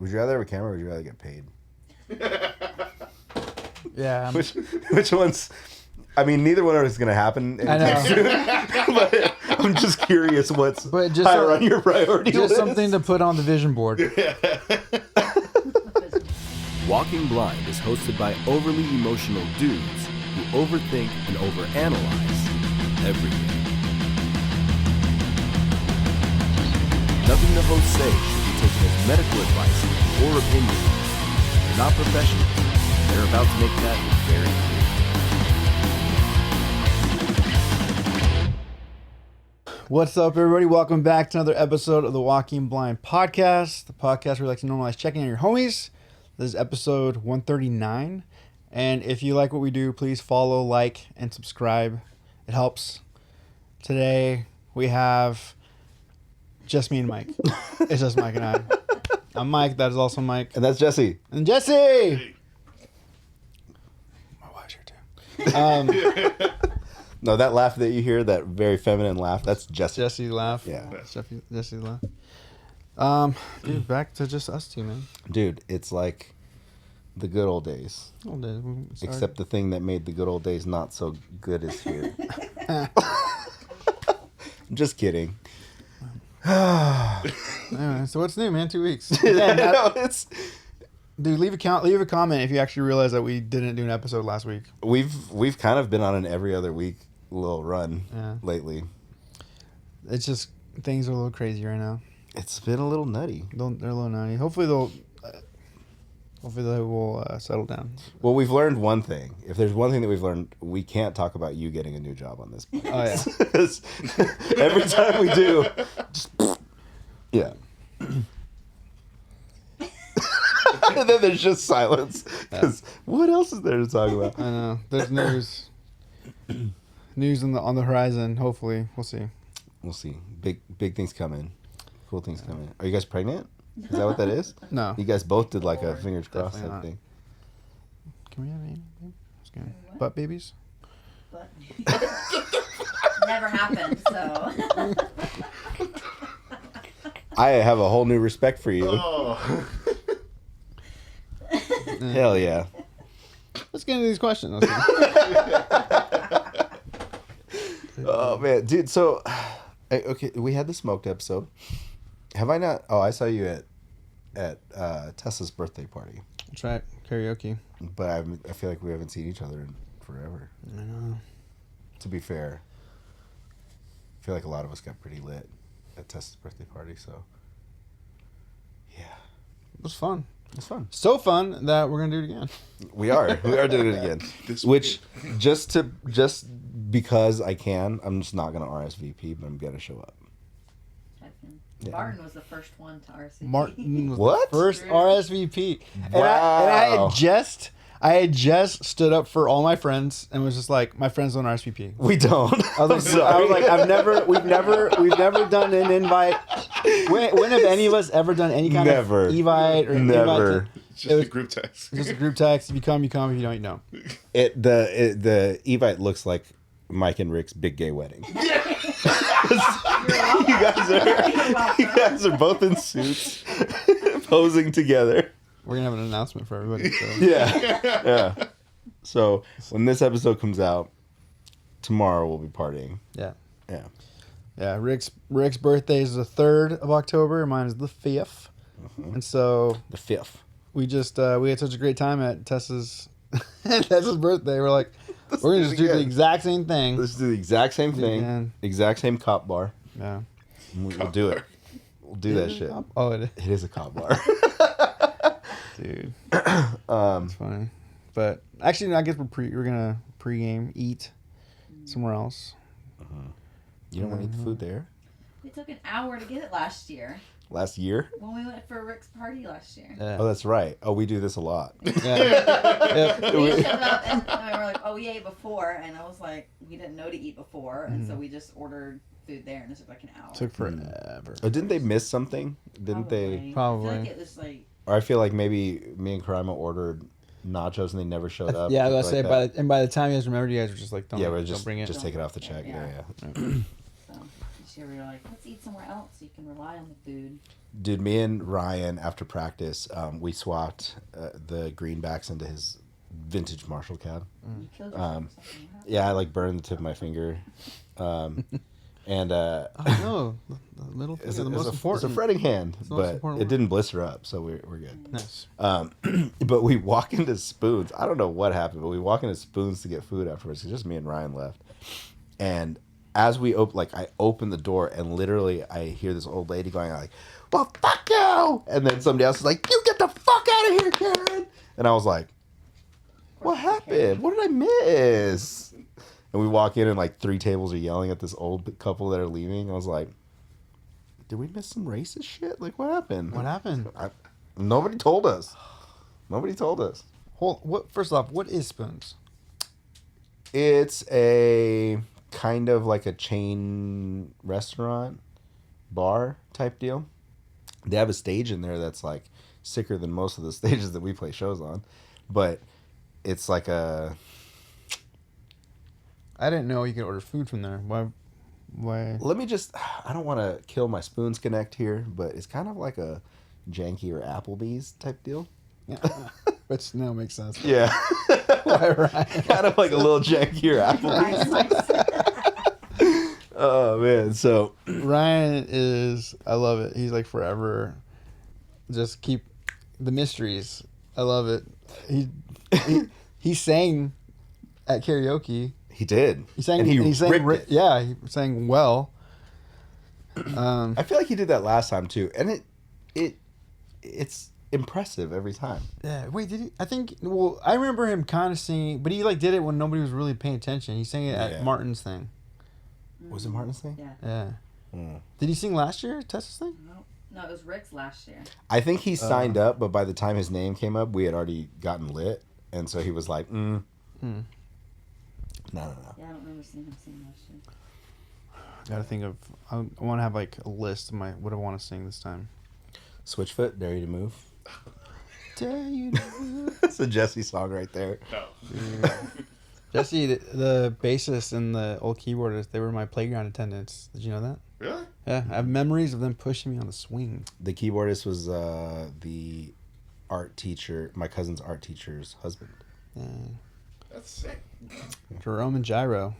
Would you rather have a camera or would you rather get paid? Yeah. Which one's... I mean, neither one of us is going to happen anytime soon. But I'm just curious what's higher on your priority list. Just something to put on the vision board. Walking Blind is hosted by overly emotional dudes who overthink and overanalyze everything. Nothing the hosts say should be taken as medical advice or opinion. They're not professionals. They're about to make that very clear. What's up, everybody? Welcome back to another episode of the Walking Blind podcast, the podcast where we like to normalize checking on your homies. This is episode 139. And if you like what we do, please follow, like, and subscribe. It helps. Today, we have just me and Mike. It's just Mike and I. I'm Mike. That is also Mike. And that's Jesse. And Jesse! My wife's here, too. No, that laugh that you hear, that very feminine laugh, that's Jesse. Jesse laugh. Yeah. Jesse laugh. Dude, back to just us two, man. Dude, it's like the good old days. Except the thing that made the good old days not so good is here. I'm just kidding. Anyway, so what's new, man? 2 weeks. Dude, leave a comment if you actually realize that we didn't do an episode last week. We've kind of been on an every other week little run lately. It's just things are a little crazy right now. It's been a little nutty. They're a little nutty. Hopefully they will settle down. Well, we've learned one thing. If there's one thing that we've learned, we can't talk about you getting a new job on this podcast. Oh yeah. Every time we do, just yeah. And then there's just silence. Because what else is there to talk about? I know. There's news. News on the horizon. Hopefully, we'll see. We'll see. Big things coming. Cool things coming. Are you guys pregnant? Is that what that is? No. You guys both did like a fingers crossed type not. thing. Can we have any? Butt babies? But never happened. So. I have a whole new respect for you. Oh. Hell yeah. Let's get into these questions. Oh man, dude. So, okay, we had the smoked episode. Have I not? Oh, I saw you at Tessa's birthday party. That's right, karaoke. But I feel like we haven't seen each other in forever. I know. To be fair, I feel like a lot of us got pretty lit at Tessa's birthday party. So, yeah, It was fun. it's fun. So fun that we're gonna do it again. We are doing it again. Which just because I can, I'm just not gonna RSVP, but I'm gonna show up. Yeah. Martin was the first one to RSVP. Martin was What? the first RSVP. Wow. And I had just stood up for all my friends and was just like, my friends don't RSVP. We don't. I was like, we've never done an invite. When have any of us ever done any kind of evite or Never. invite? It's just a group text. It's just a group text. If you come, you come. If you don't, you don't. The evite looks like Mike and Rick's big gay wedding. You guys are both in suits, posing together. We're gonna have an announcement for everybody. So. Yeah. So when this episode comes out, tomorrow we'll be partying. Yeah. Yeah. Rick's birthday is the 3rd of October. Mine is the 5th. Mm-hmm. And so The 5th. we just we had such a great time at Tessa's birthday. We're like, we're gonna just do the exact same thing. Let's do the exact same thing. Again. Exact same cop bar. Yeah. We'll do it. We'll do that shit. Oh, it is. It is a cop bar. Dude. It's funny. But actually, I guess we're gonna pregame, eat somewhere else. You don't want to eat the food there? It took an hour to get it last year Last year? when we went for Rick's party last year. Yeah. Oh, that's right. Oh, we do this a lot. Yeah. We showed up and we were like, oh, we ate before. And I was like, we didn't know to eat before. And so we just ordered food there and it took like an hour. Took forever. Oh, didn't they miss something? Didn't they? Probably. I feel like it was like, Or I feel like maybe me and Karima ordered nachos and they never showed up. Yeah, I was like gonna say, by the time you guys remembered, you guys were just like, don't we're bring it. just take it off the check. Yeah. Yeah. so last year. We were like, let's eat somewhere else so you can rely on the food. Dude, me and Ryan, after practice, we swapped the greenbacks into his vintage Marshall cab. You killed yourself or something. What happened? Yeah, I like burned the tip of my finger. And Oh no, the middle it's, finger, the most it's important. a fretting hand, the most but important it one. didn't blister up, so we're good. Nice. But we walk into Spoons. I don't know what happened, but we walk into Spoons to get food afterwards. It's just me and Ryan left. And as we I open the door, and literally I hear this old lady going like, "Well, fuck you!" And then somebody else is like, "You get the fuck out of here, Karen!" And I was like, "What happened? What did I miss?" And we walk in, and like 3 tables are yelling at this old couple that are leaving. I was like, "Did we miss some racist shit? Like, what happened?" What happened? Nobody told us. Nobody told us. First off, what is Spoons? It's a kind of like a chain restaurant, bar type deal. They have a stage in there that's like sicker than most of the stages that we play shows on. But it's like a... I didn't know you could order food from there. Why? Let me just... I don't want to kill my Spoons Connect here, but it's kind of like a janky or Applebee's type deal. Yeah. Which now makes sense. Yeah. Why, Ryan? Kind of like a little janky or Applebee's. Oh, man. So... Ryan is, I love it. He's like forever. Just keep the mysteries. I love it. He sang at karaoke. He did. He sang. And he sang. ripped it. Yeah, he sang well. I feel like he did that last time too, and it's impressive every time. Yeah. Wait, did he? I think. Well, I remember him kind of singing, but he like did it when nobody was really paying attention. He sang it at Yeah. Martin's thing. Was it Martin's thing? Yeah. Yeah. Mm. Did he sing last year? Tessa's thing? No, it was Rick's last year. I think he signed up, but by the time his name came up, we had already gotten lit, and so he was like, No. Yeah, I don't remember seeing him sing last year. Gotta think of. I want to have like a list of what I want to sing this time. Switchfoot, Dare You to Move. Dare you to move. That's a Jesse song right there. Jesse, the bassist and the old keyboardist, they were my playground attendants. Did you know that? Really? Yeah, I have memories of them pushing me on the swing. The keyboardist was the art teacher, my cousin's art teacher's husband. Yeah. That's sick. Jerome and Gyro.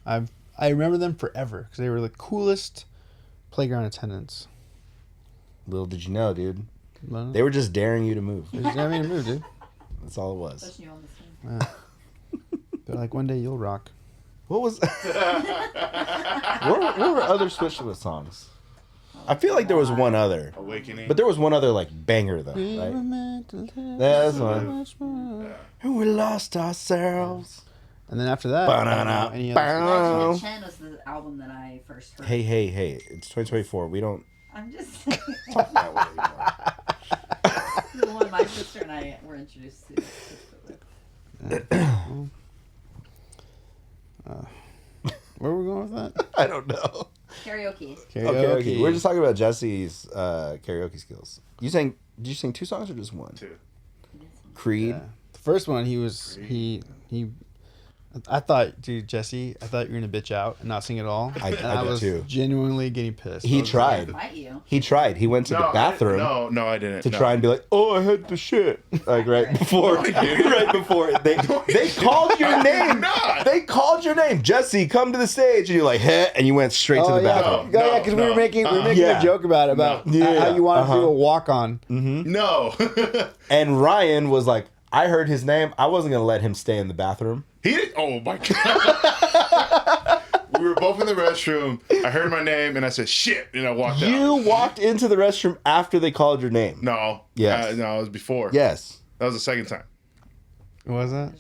I remember them forever because they were the coolest playground attendants. Little did you know, dude. They They were just daring you to move. just got me to move, dude. That's all it was. Pushing you on the swing. Yeah. They're like, one day you'll rock. What was... what were other Switchfoot songs? I feel like there was one other. Awakening. But there was one other like banger though, We were right? meant to live That's so one. much more. And we lost ourselves. And then after that, Ba-na-na, any other- ba- Legend Oh. of Chen was the album that I first heard. Hey, it's 2024. We don't I'm just saying. talk that way anymore. The one my sister and I were introduced to. Where were we going with that? I don't know. Karaoke. Okay. We're just talking about Jesse's karaoke skills. Did you sing 2 songs or just one? 2. Creed. Yeah. The first one, he I thought, dude, Jesse, I thought you were gonna bitch out and not sing at all. I And I did was too. genuinely getting pissed. He I was tried. Invite you. He tried. He went to the bathroom No, I didn't. to try and be like, "Oh, I had to shit." Like right before, right before they called your name. not. They called your name, Jesse. Come to the stage, and you're like, "Heh," and you went straight to the bathroom. Yeah, because we were making Yeah. a joke about Yeah. how you wanted to do Uh-huh. a walk on. No. And Ryan was like, I heard his name. I wasn't gonna let him stay in the bathroom. He did. Oh my god. We were both in the restroom. I heard my name and I said shit, and I walked out. You walked into the restroom after they called your name. No. Yes. No, it was before. Yes. That was the second time. What was that?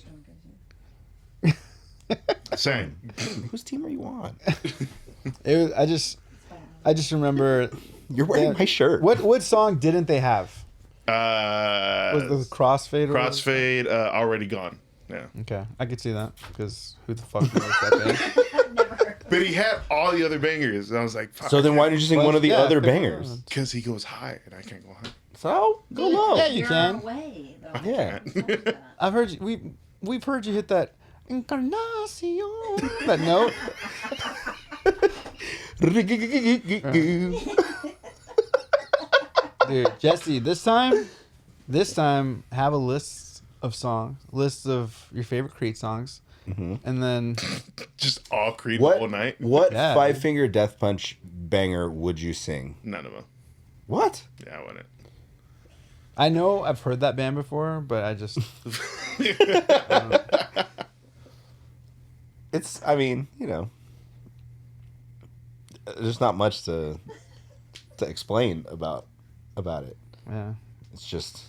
Same. Whose team are you on? It was. I just remember. You're wearing my shirt. What song didn't they have? Was the crossfade? or what? Crossfade already gone. Yeah. Okay, I could see that because who the fuck knows that band? I've never heard of But he had all the other bangers, and I was like, fuck. So then why didn't you sing one of the Yeah, other pick one. bangers? Because he goes high, and I can't go high. So go low. Yeah, you You're can. away, though. Yeah. I've heard you. We've heard you hit that Encarnacion. That note. Dude, Jesse, this time, have a list of your favorite Creed songs, and then Just all Creed the whole night. What Yeah, Five dude. Finger Death Punch banger would you sing? None of them. What? Yeah, I wouldn't. I know I've heard that band before, but I just It's, I mean, you know, there's not much to explain about it. yeah. It's just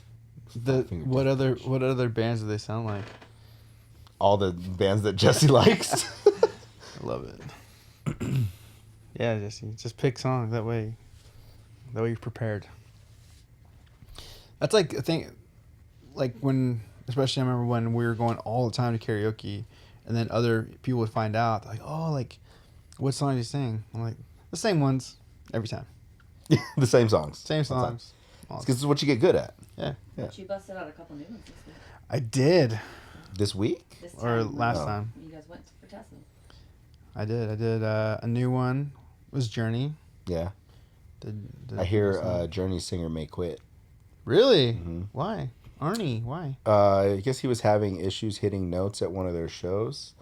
What other bands do they sound like? all the bands that Jesse likes. I love it. Yeah, Jesse, just pick songs that way you're prepared. That's like a thing, like when, especially I remember when we were going all the time to karaoke, and then other people would find out, like, oh, like, what song do you sing? I'm like, the same ones every time, The same songs. same songs. Because this is what you get good at. Yeah, But you busted out a couple new ones this week. I did, This week? This or time, last Oh. time. You guys went for Tesla. I did. A new one was Journey. Yeah. Did I hear Journey singer may quit. Really? Mhm. Why? Arnie? Why? I guess he was having issues hitting notes at one of their shows.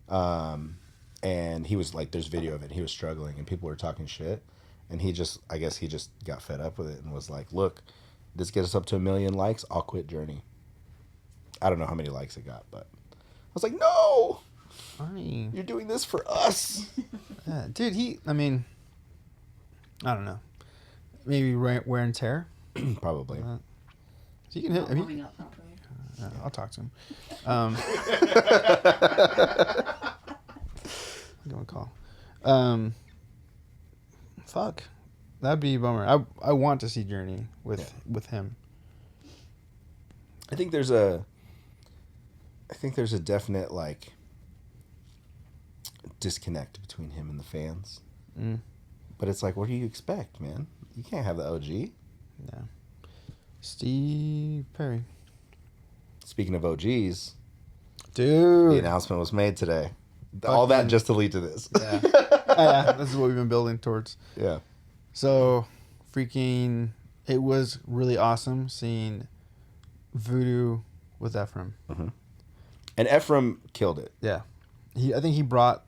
And he was like, there's video of it. He was struggling and people were talking shit. And I guess he just got fed up with it and was like, look, this gets us up to 1 million likes. I'll quit Journey. I don't know how many likes it got, but I was like, no, Arnie. you're doing this for us. Yeah, dude, I mean, I don't know. Maybe wear and tear. Probably. So you can hit. Not warming up properly. I'll talk to him. Give him a call. Fuck, that'd be a bummer. I want to see Journey with him. I think there's a definite like disconnect between him and the fans. Mm. But it's like, what do you expect, man? You can't have the OG. Yeah. Steve Perry. Speaking of OGs, the Dude. announcement was made today. All that Fucking- just to lead to this. Yeah. Yeah, this is what we've been building towards. Yeah. So, it was really awesome seeing Voodoo with Ephraim. And Ephraim killed it. Yeah, I think he brought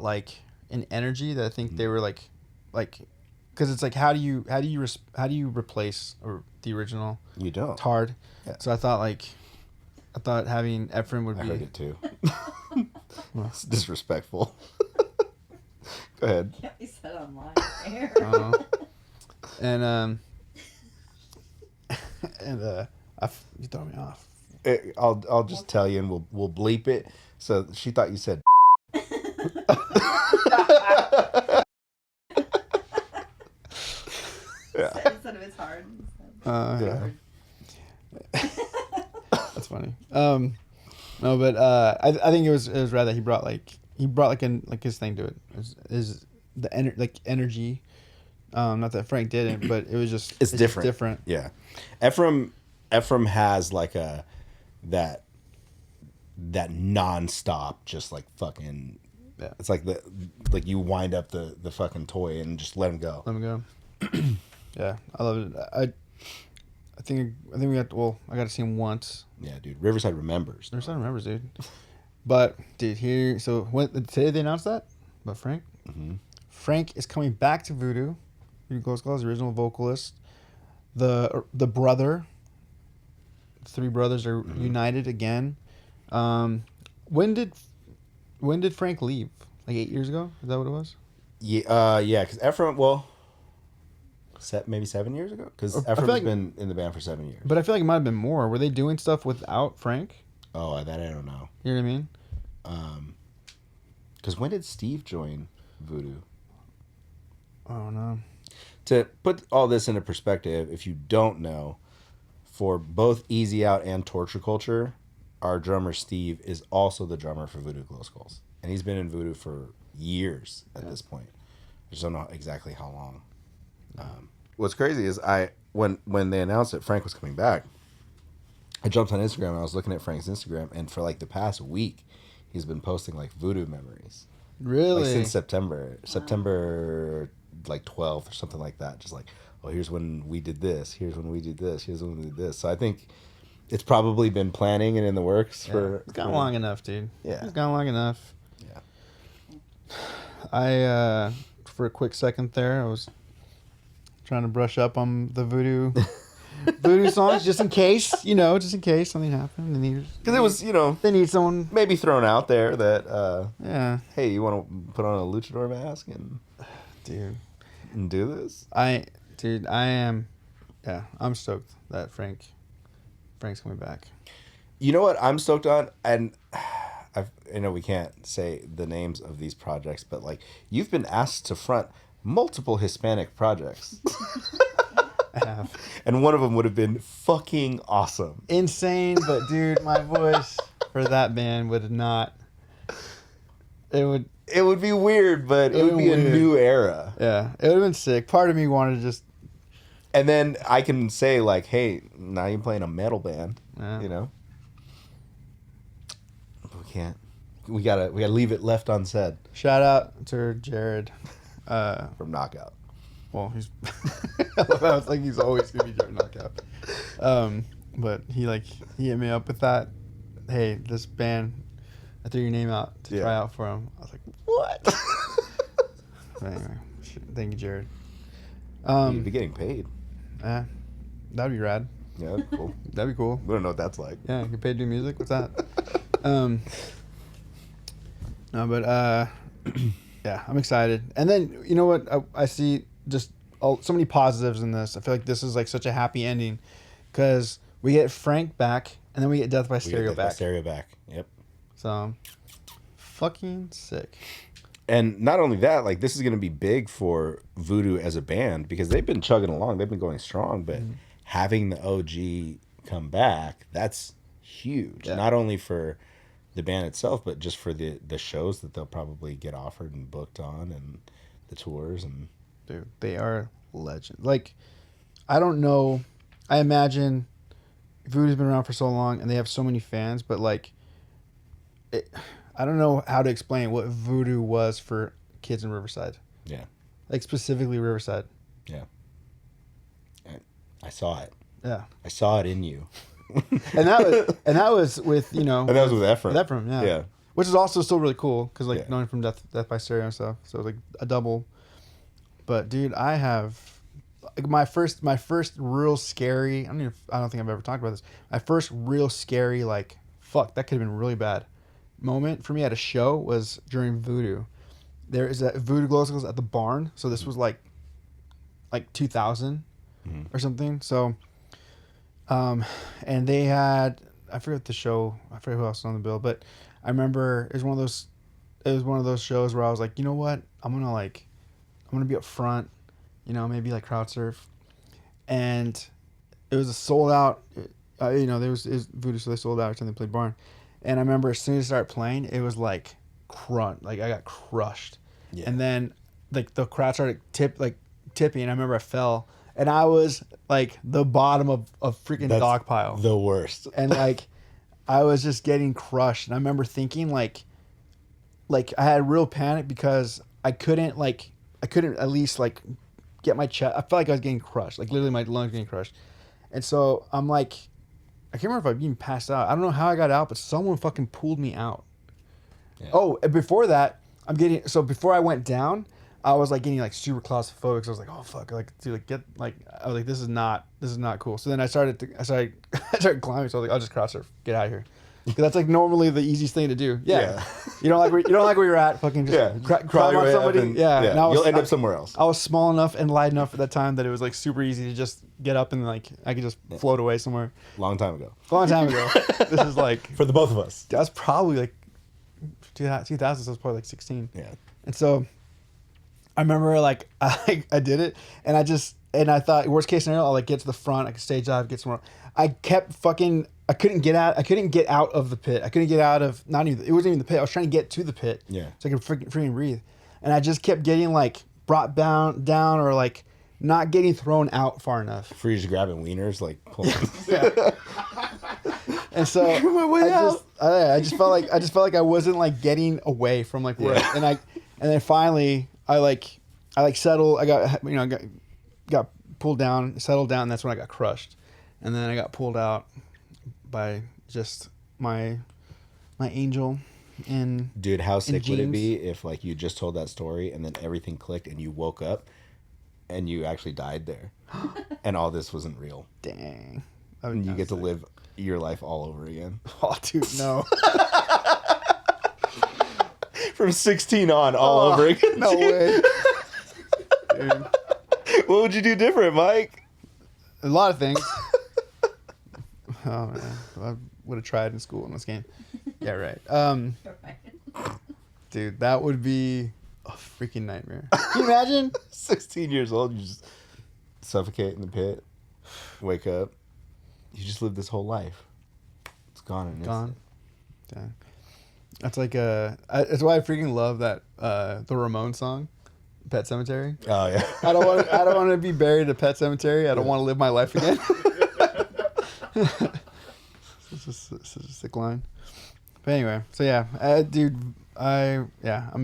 like an energy that I think they were like, because it's like how do you replace the original? You don't. It's hard. Yeah. So I thought having Ephraim would I be. heard it too. It's disrespectful. Go ahead. Can't be said on live air. And you throw me off. I'll just tell you, and we'll bleep it. So she thought you said. Yeah. Instead of it's hard. Yeah. That's funny. No, but I think it was rad that he brought like his thing to it. Is the energy. Not that Frank didn't, but it was just It's different. Just different. Yeah. Ephraim has like that nonstop, just like fucking. Yeah. It's like you wind up the fucking toy and just let him go. Let me go. Yeah, I love it. I think we got. Well, I got to see him once. Yeah, dude. Riverside remembers. There's some remembers, dude. But dude, today they announced that about Frank. Mhm. Frank is coming back to Voodoo. Voodoo Glow Skulls, the original vocalist. The brother. The three brothers are united again. When did Frank leave? Like 8 years ago? Is that what it was? Yeah, because Ephraim, well, maybe 7 years ago? Because I feel Ephraim's like- been in the band for 7 years. But I feel like it might have been more. Were they doing stuff without Frank? Oh, that I don't know. You know what I mean? Because when did Steve join Voodoo? Oh no. To put all this into perspective, if you don't know, for both Easy Out and Torture Culture, our drummer Steve is also the drummer for Voodoo Glow Skulls. And he's been in Voodoo for years at this point. I just don't know exactly how long. What's crazy is when they announced that Frank was coming back, I jumped on Instagram and I was looking at Frank's Instagram, and for like the past week, he's been posting like Voodoo memories. Really? Like since September like 12th or something like that. Just like, oh, here's when we did this. Here's when we did this. Here's when we did this. So I think it's probably been planning and in the works for. It's gone long enough, dude. Yeah. It's gone long enough. Yeah. I for a quick second there, I was trying to brush up on the voodoo songs just in case, just in case something happened. Because it was, they need someone. maybe thrown out there that, Yeah, hey, you want to put on a luchador mask and dude. do this? I am. Yeah, I'm stoked that Frank's coming back. You know what I'm stoked on, and I know we can't say the names of these projects, but like you've been asked to front multiple Hispanic projects, I have. and one of them would have been fucking awesome. Insane, but dude, my voice for that band would not. It would. It would be weird, but it would be a Weird. new era. Yeah, it would have been sick. Part of me wanted to just. And then I can say like, hey, now you're playing a metal band, Yeah. But we can't. We gotta leave it left unsaid Shout out to Jared. from Knockout. Well, he's. I was like, he's always gonna be Jared Knockout. But he hit me up with that. Hey, this band, I threw your name out to try out for him. I was like, what? So anyway, thank you, Jared. You'd be getting paid. That'd be rad. Yeah, that'd be cool. That'd be cool. We don't know what that's like. Yeah, get paid to do music. What's that? No, but yeah, I'm excited. And then you know what? I see just so many positives in this. I feel like this is like such a happy ending because we get Frank back, and then we get Death by Stereo back. Stereo back. Yep. So fucking sick. And not only that, like this is going to be big for Voodoo as a band because they've been chugging along, they've been going strong, but having the OG come back, that's huge. Yeah. Not only for the band itself, but just for the shows that they'll probably get offered and booked on, and the tours. And Dude, they are legends. Like, I don't know. I imagine Voodoo's been around for so long and they have so many fans, but like, I don't know how to explain what Voodoo was for kids in Riverside. yeah, Like, specifically Riverside. yeah. I saw it. Yeah. I saw it in you. And that was with, And that was with Ephraim. With Ephraim, yeah. Yeah. Which is also still really cool because like Yeah. knowing from Death by Stereo and stuff, so it was like a double. But dude, I have like my first real scary. I don't think I've ever talked about this. My first real scary like fuck that could have been really bad moment for me at a show was during Voodoo. There is a Voodoo Glow Skulls at the barn, so this was like 2000 or something. So, and they had I forget the show. I forget who else was on the bill, but I remember it was one of those shows where I was like, you know what, I'm gonna be up front, maybe like crowd surf, and it was a sold out. It was Voodoo, so they sold out until they played barn, and I remember as soon as it started playing, it was like I got crushed, and then like the crowd started tipping, and I remember I fell. And I was like the bottom of freaking dog pile. The worst. And like I was just getting crushed. And I remember thinking like I had real panic because I couldn't at least like get my chest. I felt like I was getting crushed. Like literally my lungs getting crushed. And so I'm like, I can't remember if I even passed out. I don't know how I got out, but someone fucking pulled me out. Yeah. Oh, and before that, before I went down, I was like getting like super claustrophobic. So I was like, oh fuck, like dude, like get like I was like this is not cool. So then I started climbing. So I was like, I'll just cross surf, get out of here, because that's like normally the easiest thing to do. Yeah. You don't like where you're at. Fucking just climb on somebody. And you'll end up somewhere else. I was small enough and light enough at that time that it was like super easy to just get up and like I could just float away somewhere. Long time ago. This is like for the both of us. That's probably like 2000. So I was probably like 16. Yeah. And so I remember like I did it and I thought worst case scenario I'll like get to the front, I could stage dive, get somewhere. I couldn't get out of the pit. I couldn't get out of it wasn't even the pit. I was trying to get to the pit. Yeah. So I could freaking breathe. And I just kept getting like brought down or like not getting thrown out far enough. For you just grabbing wieners like pulling. Yeah. And so I just felt like I wasn't like getting away from like where and And then finally, I settled. I got pulled down, settled down. And that's when I got crushed. And then I got pulled out by just my angel. And Dude, how sick would it jeans. be if like you just told that story and then everything clicked and you woke up and you actually died there, and all this wasn't real, Dang. and you get to live your life all over again Oh, dude, no. from 16 on, all over again. No way. Dude. What would you do different, Mike? A lot of things. Oh man, I would have tried in school in this game. Yeah, right. Dude, that would be a freaking nightmare. Can you imagine? 16 years old, you just suffocate in the pit, wake up, you just lived this whole life. It's gone and Gone. Dang. That's like that's why I freaking love that the Ramones song, Pet Cemetery. Oh yeah. I don't want to be buried at Pet Cemetery. I don't want to live my life again. It's such a sick line. But anyway, so yeah, dude, I'm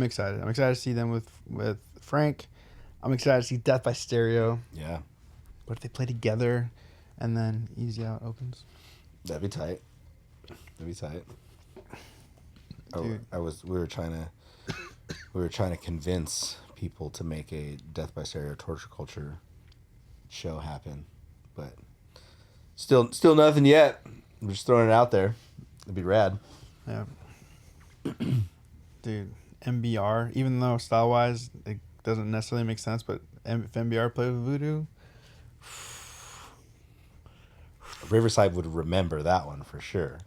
excited. I'm excited to see them with Frank. I'm excited to see Death by Stereo. Yeah. What if they play together, and then Easy Out opens? That'd be tight. Dude. We were trying to convince people to make a Death by Stereo torture culture show happen, but still nothing yet. We're just throwing it out there. It'd be rad. Yeah. Dude, MBR, even though style wise it doesn't necessarily make sense, but if MBR played with Voodoo, Riverside would remember that one for sure.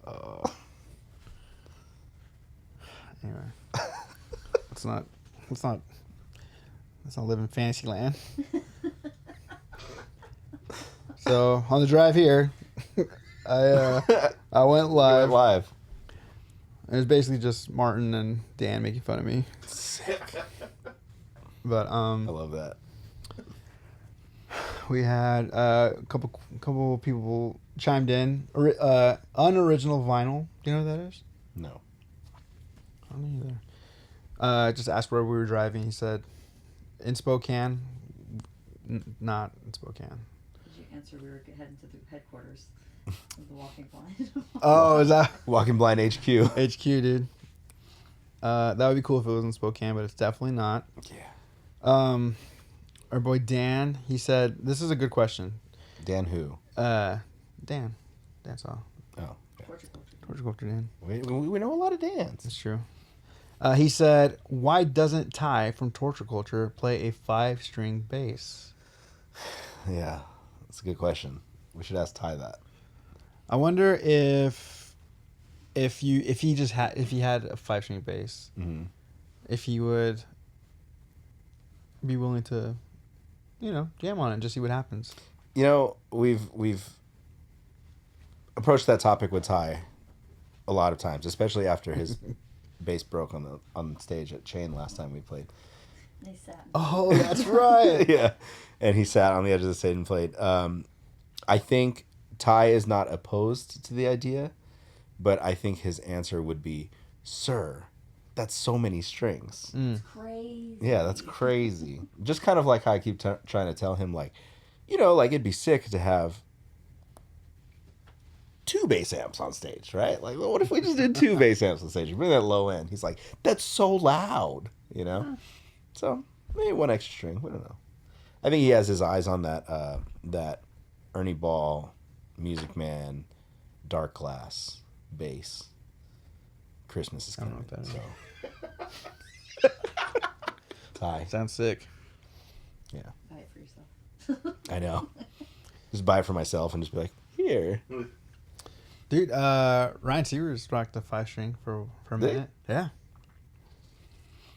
anyway, let's not live in fantasy land. So on the drive here, I went live. Live. It was basically just Martin and Dan making fun of me. Sick. But I love that. we had a couple people chimed in. Unoriginal vinyl. Do you know what that is? No. I don't know either. Just asked where we were driving. He said, in Spokane. Not in Spokane. Did you answer? We were heading to the headquarters of the Walking Blind. Oh, is that Walking Blind HQ. HQ, dude? That would be cool if it was in Spokane, but it's definitely not. Yeah. Our boy Dan, he said, this is a good question. Dan who? Dan. That's all. Oh. Torture Culture Dan. We know a lot of Dans. That's true. He said, why doesn't Ty from Torture Culture play a 5-string bass? Yeah, that's a good question. We should ask Ty that. I wonder if he had a 5-string bass, Mm-hmm. if he would be willing to, jam on it and just see what happens. You know, we've approached that topic with Ty a lot of times, especially after his bass broke on stage at Chain last time we played. They sat. Oh, that's right. Yeah, and he sat on the edge of the stage and played. I think Ty is not opposed to the idea, but I think his answer would be, "Sir, that's so many strings." It's crazy. Yeah, that's crazy. Just kind of like how I keep trying to tell him, like, like it'd be sick to have 2 bass amps on stage, right? Like, well, what if we just did 2 bass amps on stage? You bring that low end. He's like, that's so loud, So maybe 1 extra string. We don't know. I think he has his eyes on that Ernie Ball, Music Man, Dark Glass bass. Christmas is coming. I don't know what that So. Ty. Sounds sick. Yeah. Buy it for yourself. I know. Just buy it for myself and just be like, here. Dude, Ryan Seavers rocked a 5-string for a Did he? minute. Yeah.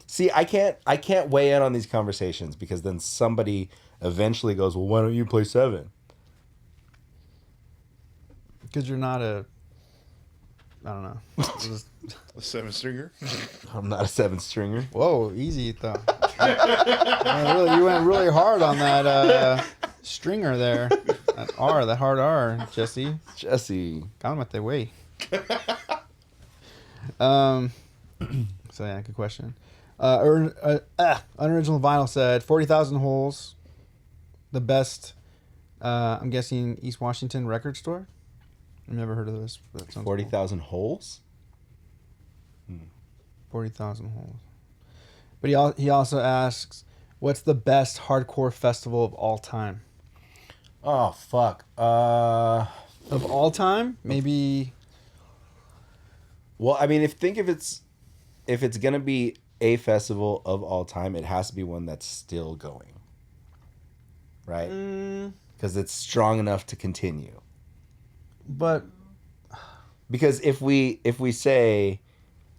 See, I can't weigh in on these conversations because then somebody eventually goes, well, why don't you play 7? Because you're not I don't know. A 7-stringer. I'm not a 7-stringer. Whoa, easy though. You went really hard on that stringer there. That hard R, Jesse. Got him at the way. So yeah, good question. Unoriginal Vinyl said 40,000 holes. The best, I'm guessing, East Washington record store. I've never heard of this. But that sounds 40,000 holes? cool. 40,000 holes. But he also asks, what's the best hardcore festival of all time? Oh, fuck. Of all time? Maybe... Well, I mean, if it's gonna be a festival of all time, it has to be one that's still going, right? Because it's strong enough to continue. But Because if we say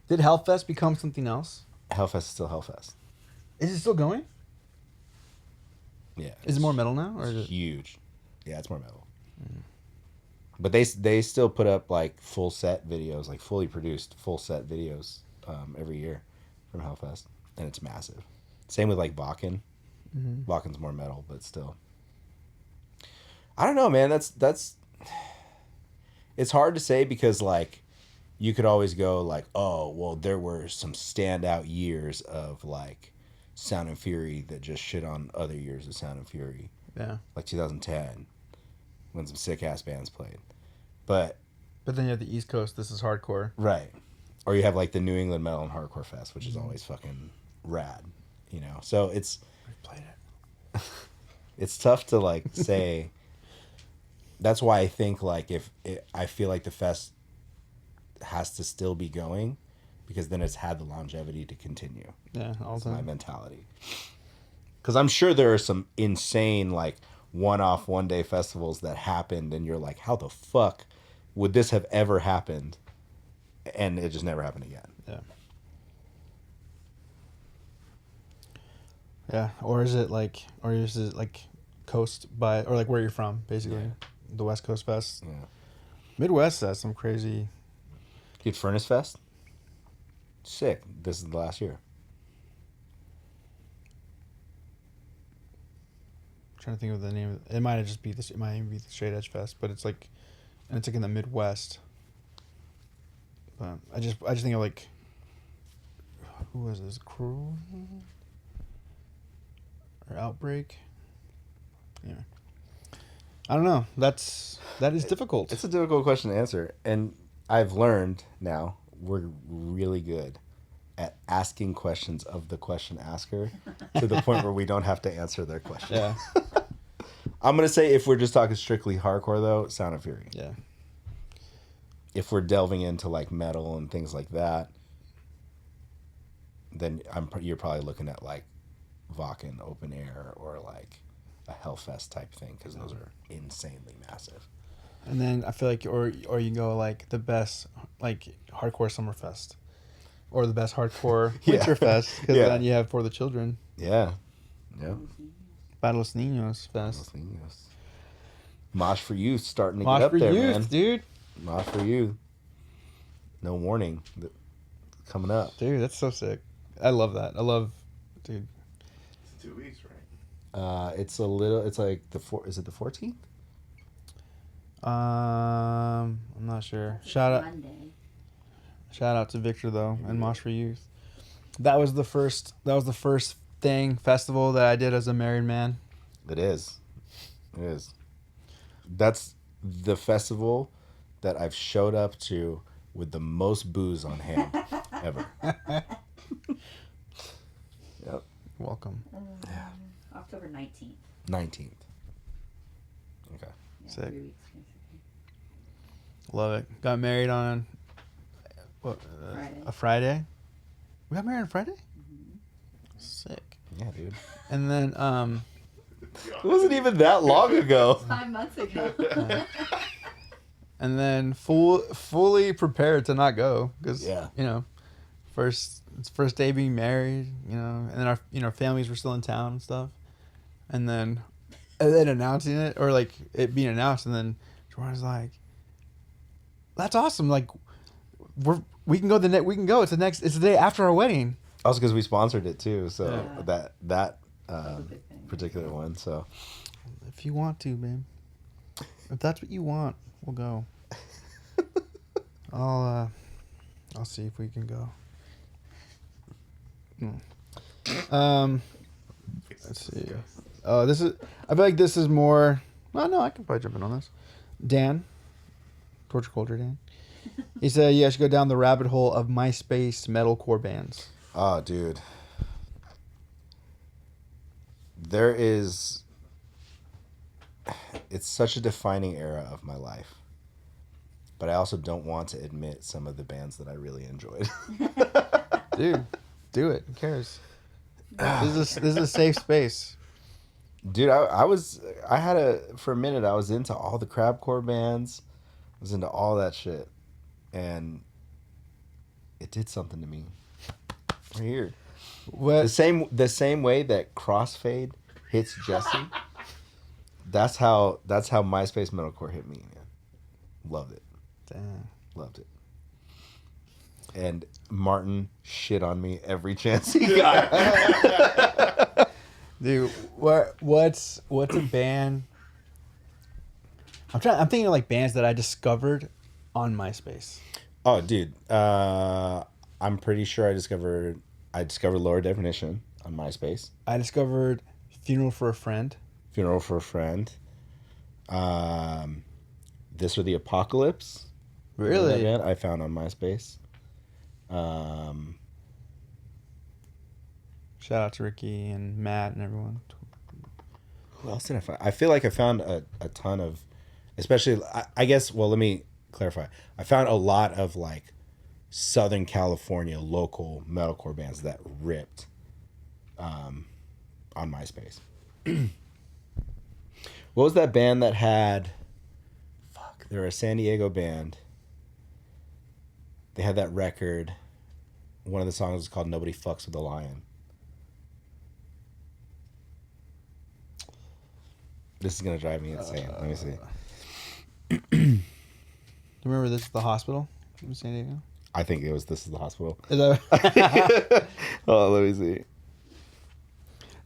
did Hellfest become something else? Hellfest is still Hellfest, Is it still going? yeah, Is it more metal now, or it's is it? huge? Yeah, it's more metal. But they still put up like full set videos, like fully produced full set videos every year from Hellfest, and it's massive. Same with like Wacken. Wacken's more metal, but still. I don't know, man. That's. It's hard to say because like, you could always go like, oh well, there were some standout years of like, Sound and Fury that just shit on other years of Sound and Fury. Yeah. Like 2010, when some sick ass bands played, but But then you have the East Coast. This is hardcore. right, or you have like the New England Metal and Hardcore Fest, which is always fucking rad, you know. So it's We've played it. it's tough to like say. That's why I think like I feel like the fest has to still be going, because then it's had the longevity to continue. Yeah, all That's the my time. mentality. Because I'm sure there are some insane like one-off one-day festivals that happened, and you're like, how the fuck would this have ever happened? And it just never happened again. Yeah. Yeah, or is it like coast by, or like where you're from, basically? Yeah. The West Coast Fest. Yeah. Midwest has some crazy. Dude, Furnace Fest? Sick. This is the last year. Trying to think of the name. It might just be this. It might even be the Straight Edge Fest, but it's like, and it's like in the Midwest. But I just think of like, who was this? Crew or Outbreak? Anyway, I don't know. That is difficult. It's a difficult question to answer. And I've learned now we're really good at asking questions of the question asker to the point where we don't have to answer their question. Yeah. I'm going to say, if we're just talking strictly hardcore, though, Sound of Fury. Yeah. If we're delving into like metal and things like that, then you're probably looking at like Wacken Open Air or like a Hellfest type thing, because those are insanely massive. And then I feel like, or you go like the best like hardcore Summerfest, or the best hardcore Yeah. Winterfest, because Yeah. then you have For the Children, Yeah. Yeah. Battle of Niños Fest, Those things. Mosh for Youth starting to Mosh get up for there, Youth, man. dude. Mosh for Youth. No warning. Coming up. Dude, that's so sick. I love that. Dude. It's 2 weeks, right? It's like is it the 14th? I'm not sure. Monday. Shout out to Victor though, and Mosh for Youth. That was the first festival that I did as a married man. It is. It is. That's the festival that I've showed up to with the most booze on hand ever. Yep. Welcome. October 19th. 19th. Okay. Yeah, Sick. 3 weeks, basically. Love it. Got married on Friday. a Friday. We got married on Friday? Sick. Yeah, dude. And then It wasn't even that long ago. 5 months ago. and then fully prepared to not go because Yeah. it's first day being married, and then our families were still in town and stuff, and then announcing it, or like it being announced, and then Jordan's like, "That's awesome! Like, we can go It's the day after our wedding." Also, because we sponsored it too, so Yeah. that a big thing. particular one. So If you want to, babe. If that's what you want, we'll go. I'll see if we can go. Let's see. Oh, this is. I feel like this is more. Oh, no, I can probably jump in on this. Dan, Torture Culture Dan. He said, "Yeah, I should go down the rabbit hole of MySpace metalcore bands." Oh, dude. There is. It's such a defining era of my life. But I also don't want to admit some of the bands that I really enjoyed. Dude, do it. Who cares? This is a safe space. Dude, for a minute, I was into all the crabcore bands. I was into all that shit. And it did something to me. Right here. What? The same way that Crossfade hits Jesse. That's how MySpace metalcore hit me, man. Loved it. Damn. Loved it. And Martin shit on me every chance he got. Dude, what's a band? I'm thinking of like bands that I discovered on MySpace. Oh, dude. I'm pretty sure I discovered Lower Definition on MySpace. I discovered Funeral for a Friend. Funeral for a Friend. This or the Apocalypse. Really? That band I found on MySpace. Shout out to Ricky and Matt and everyone. Who else did I find? I feel like I found a ton of, especially, I guess, well, let me clarify. I found a lot of, like, Southern California local metalcore bands that ripped on MySpace. What was that band that had... Fuck, they were a San Diego band. They had that record. One of the songs was called Nobody Fucks with a Lion. This is going to drive me insane. Let me see. Do you remember This is the Hospital in San Diego? I think it was This is the Hospital. Is that... Oh, let me see.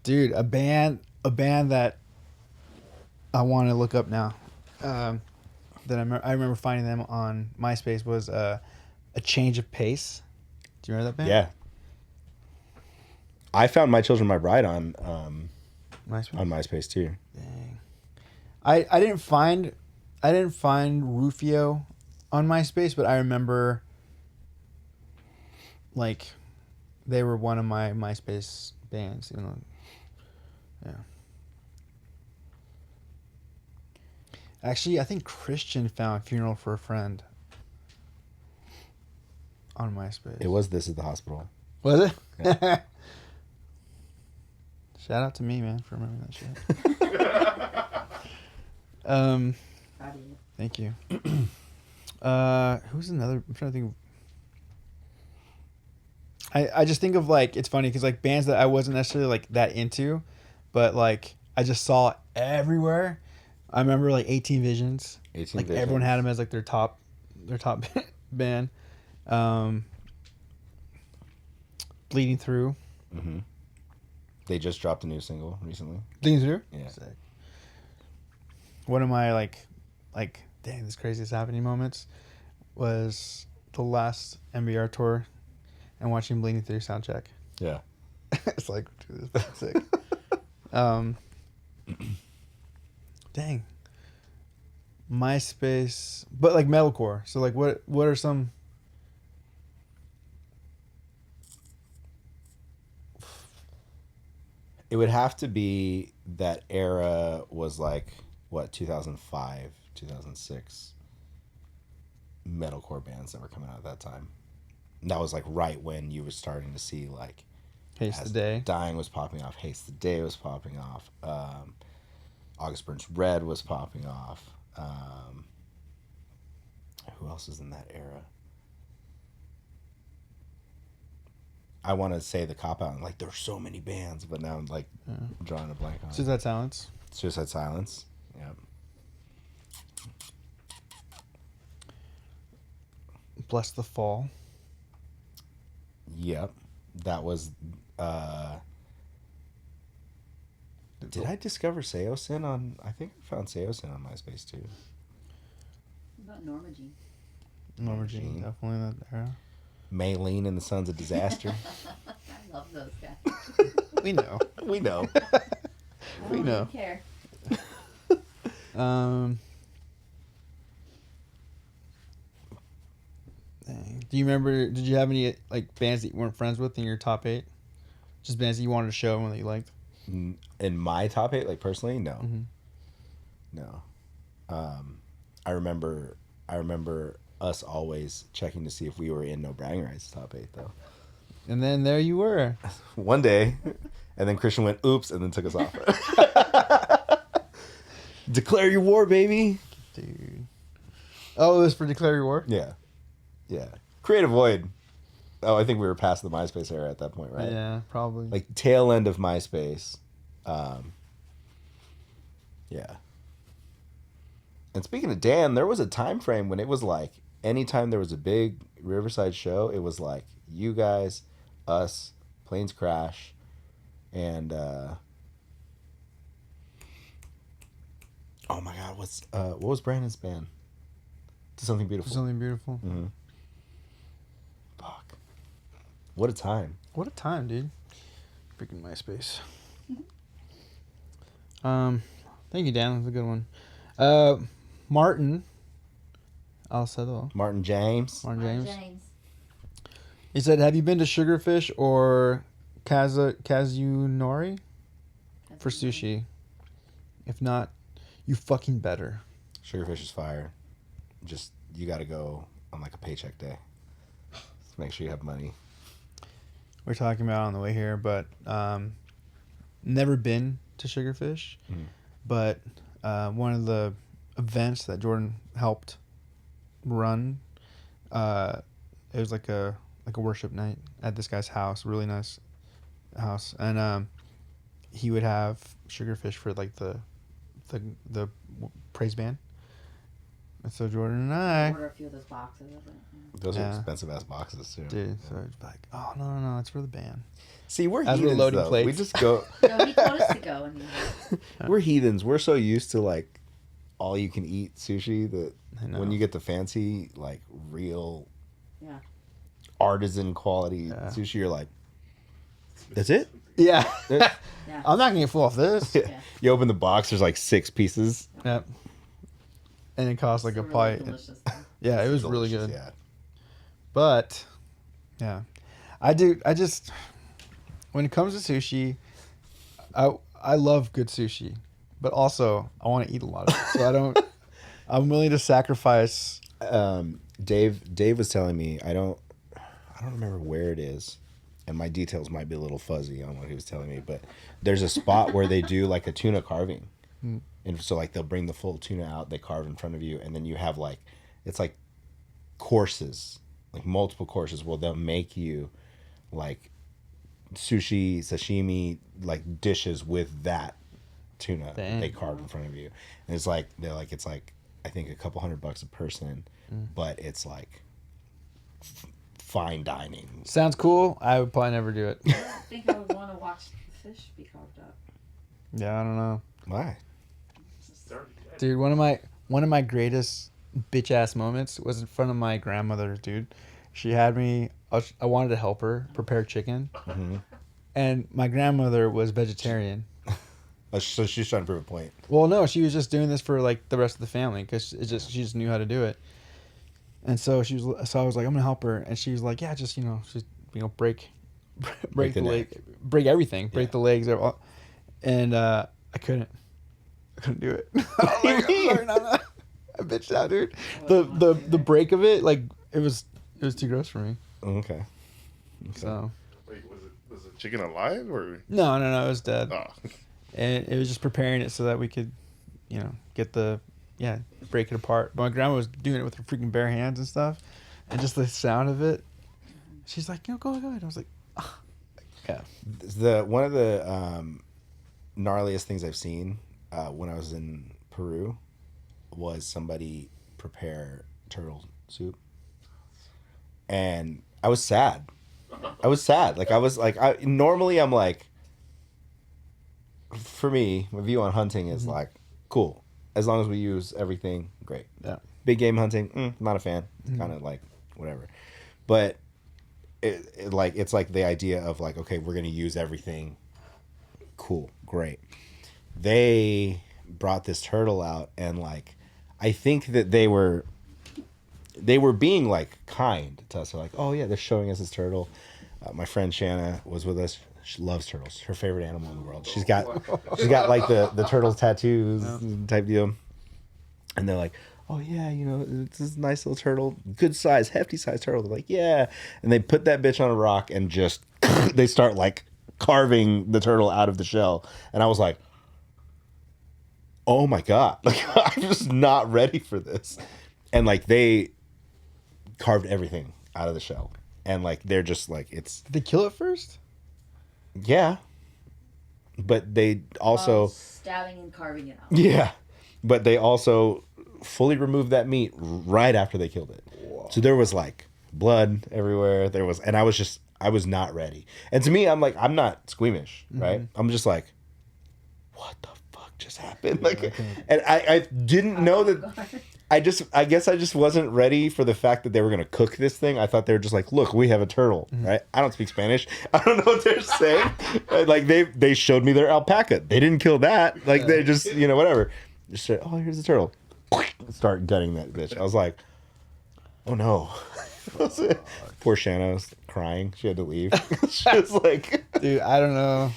Dude, a band that I want to look up now. That I remember finding them on MySpace was A Change of Pace. Do you remember that band? Yeah. I found My Children, My Bride on MySpace too. Dang. I didn't find Rufio on MySpace, but I remember like they were one of my MySpace bands, you know. Yeah. Actually, I think Christian found Funeral for a Friend on MySpace. It was This is the Hospital. Was it? Yeah. Shout out to me, man, for remembering that shit. Proud of you. Thank you. Who's another? I'm trying to think. I just think of like, it's funny because like bands that I wasn't necessarily like that into, but like I just saw everywhere. I remember like 18 Visions. 18 like Visions. Everyone had them as like their top band. Bleeding Through. Mm-hmm. They just dropped a new single recently. Bleeding Through. Yeah. Sick. One of my like dang, this craziest happening moments was the last MBR tour and watching Bleeding Through soundcheck. Yeah. It's like, dude, this is sick. Dang. MySpace, but like metalcore. So like, what are some? It would have to be that era was like, what, 2005, 2006 metalcore bands that were coming out at that time. And that was like right when you were starting to see like Haste As the Day. Dying was popping off, Haste the Day was popping off, August Burns Red was popping off. Who else is in that era? I want to say the cop out and like there's so many bands, but now I'm like drawing a blank on it. Suicide Silence. Suicide Silence. Yep. Bless the Fall. Yep. That was did I discover Seosin on I think I found Seosin on MySpace too. What about Norma Jean? Norma Jean, Jean. definitely in that era. Maylene and the Sons of Disaster. I love those guys. We know. We know. I don't know. even care. Dang. Do you remember? Did you have any like bands that you weren't friends with in your top 8? Just bands that you wanted to show and that you liked. In my top 8, like personally, no, Mm-hmm. no. I remember us always checking to see if we were in No Bragging Rights top 8 though. And then there you were. One day, and then Christian went, "Oops," and then took us off. Declare your war, baby. Dude. Oh, it was for Declare Your War? Yeah. Creative Void. Oh, I think we were past the MySpace era at that point, right? Yeah, probably. Like tail end of MySpace. Yeah. And speaking of Dan, there was a time frame when it was like anytime there was a big Riverside show, it was like you guys, us, Planes Crash, and oh my God, what was Brandon's band? To Something Beautiful. Something Beautiful. Mm-hmm. Fuck. What a time. What a time, dude. Freaking MySpace. Thank you, Dan. That's a good one. Martin Alsaybar. Martin James. Martin James. He said, "Have you been to Sugarfish or Kazunori for sushi? If not, you fucking better." Sugarfish is fire. Just, you got to go on like a paycheck day. Just make sure you have money. We're talking about it on the way here, but never been to Sugarfish. Mhm. But one of the events that Jordan helped run, it was like a worship night at this guy's house, really nice house, and he would have Sugarfish for like the praise band. And so Jordan and I, Order a few of those boxes of it. Those are Yeah. expensive ass boxes too. dude, so it's like, oh no, it's for the band. See, we're As we're heathens loading though. plates. We just go. No, he told us to go, and We're heathens. We're so used to like all you can eat sushi that I know. when you get the fancy like real yeah. artisan quality sushi, you're like, that's it. Yeah, That's- Yeah. I'm not gonna get full off this. Yeah. You open the box. There's like 6 pieces. Yep. And it costs like It's a really pie. delicious. Yeah, it was really Delicious, good. Yeah. But yeah, I just when it comes to sushi, I love good sushi, but also I want to eat a lot of it. So I'm willing to sacrifice. Dave was telling me, I don't remember where it is, and my details might be a little fuzzy on what he was telling me, but there's a spot where they do like a tuna carving. And so like they'll bring the full tuna out, they carve in front of you, and then you have like, it's like courses, like multiple courses where they'll make you like sushi, sashimi, like dishes with that tuna Dang. they carved in front of you. And it's like, it's like, I think a couple $100 a person, but it's like fine dining. Sounds cool. I would probably never do it. I think I would want to watch the fish be carved up. Yeah, I don't know, Why? dude. One of my greatest bitch ass moments was in front of my grandmother, dude. She had me. I wanted to help her prepare chicken, and my grandmother was vegetarian. So she's trying to prove a point. Well, no, she was just doing this for like the rest of the family because she just knew how to do it. And so I was like, I'm gonna help her, and she was like, yeah, just break Break the the leg, break everything, break Yeah. the legs, and I couldn't do it. I was like, I'm sorry, no. I bitched out, dude. The break of it, like it was too gross for me. Okay. So Wait, was the chicken alive or? no, it was dead. Oh. And it was just preparing it so that we could, get break it apart. But my grandma was doing it with her freaking bare hands and stuff, and just the sound of it. She's like, go ahead. I was like, oh. Yeah. One of the gnarliest things I've seen when I was in Peru was somebody prepare turtle soup, and I was sad. Like I was like, normally I'm like, for me, my view on hunting is like, cool, as long as we use everything, great. Yeah. Big game hunting, not a fan. Kind of like whatever. But it's like the idea of like, okay, we're gonna use everything. Cool, great. They brought this turtle out, and like, I think that they were being like kind to us. They're like, oh yeah, they're showing us this turtle. My friend Shanna was with us. She loves turtles. Her favorite animal in the world. She's got like the turtles tattoos type deal. And they're like, oh yeah, you know, it's this nice little turtle, good size, hefty size turtle. They're like, yeah. And they put that bitch on a rock and just they start like carving the turtle out of the shell. And I was like, oh my God, like I'm just not ready for this. And like they carved everything out of the shell. And like they're just like, it's Did they kill it first? yeah. But they also stabbing and carving it out. yeah. But they also fully removed that meat right after they killed it. Whoa. So there was like blood everywhere. And I was not ready. And to me, I'm like, I'm not squeamish, right? I'm just like, what the fuck just happened? Like, and I didn't know that. I guess I just wasn't ready for the fact that they were going to cook this thing. I thought they were just like, look, we have a turtle, right? I don't speak Spanish. I don't know what they're saying. Like they showed me their alpaca. They didn't kill that. Like they just, you know, whatever. Just said, oh, here's the turtle. Start gutting that bitch. I was like, oh no. Poor Shanna was crying. She had to leave. She was like, Dude, I don't know.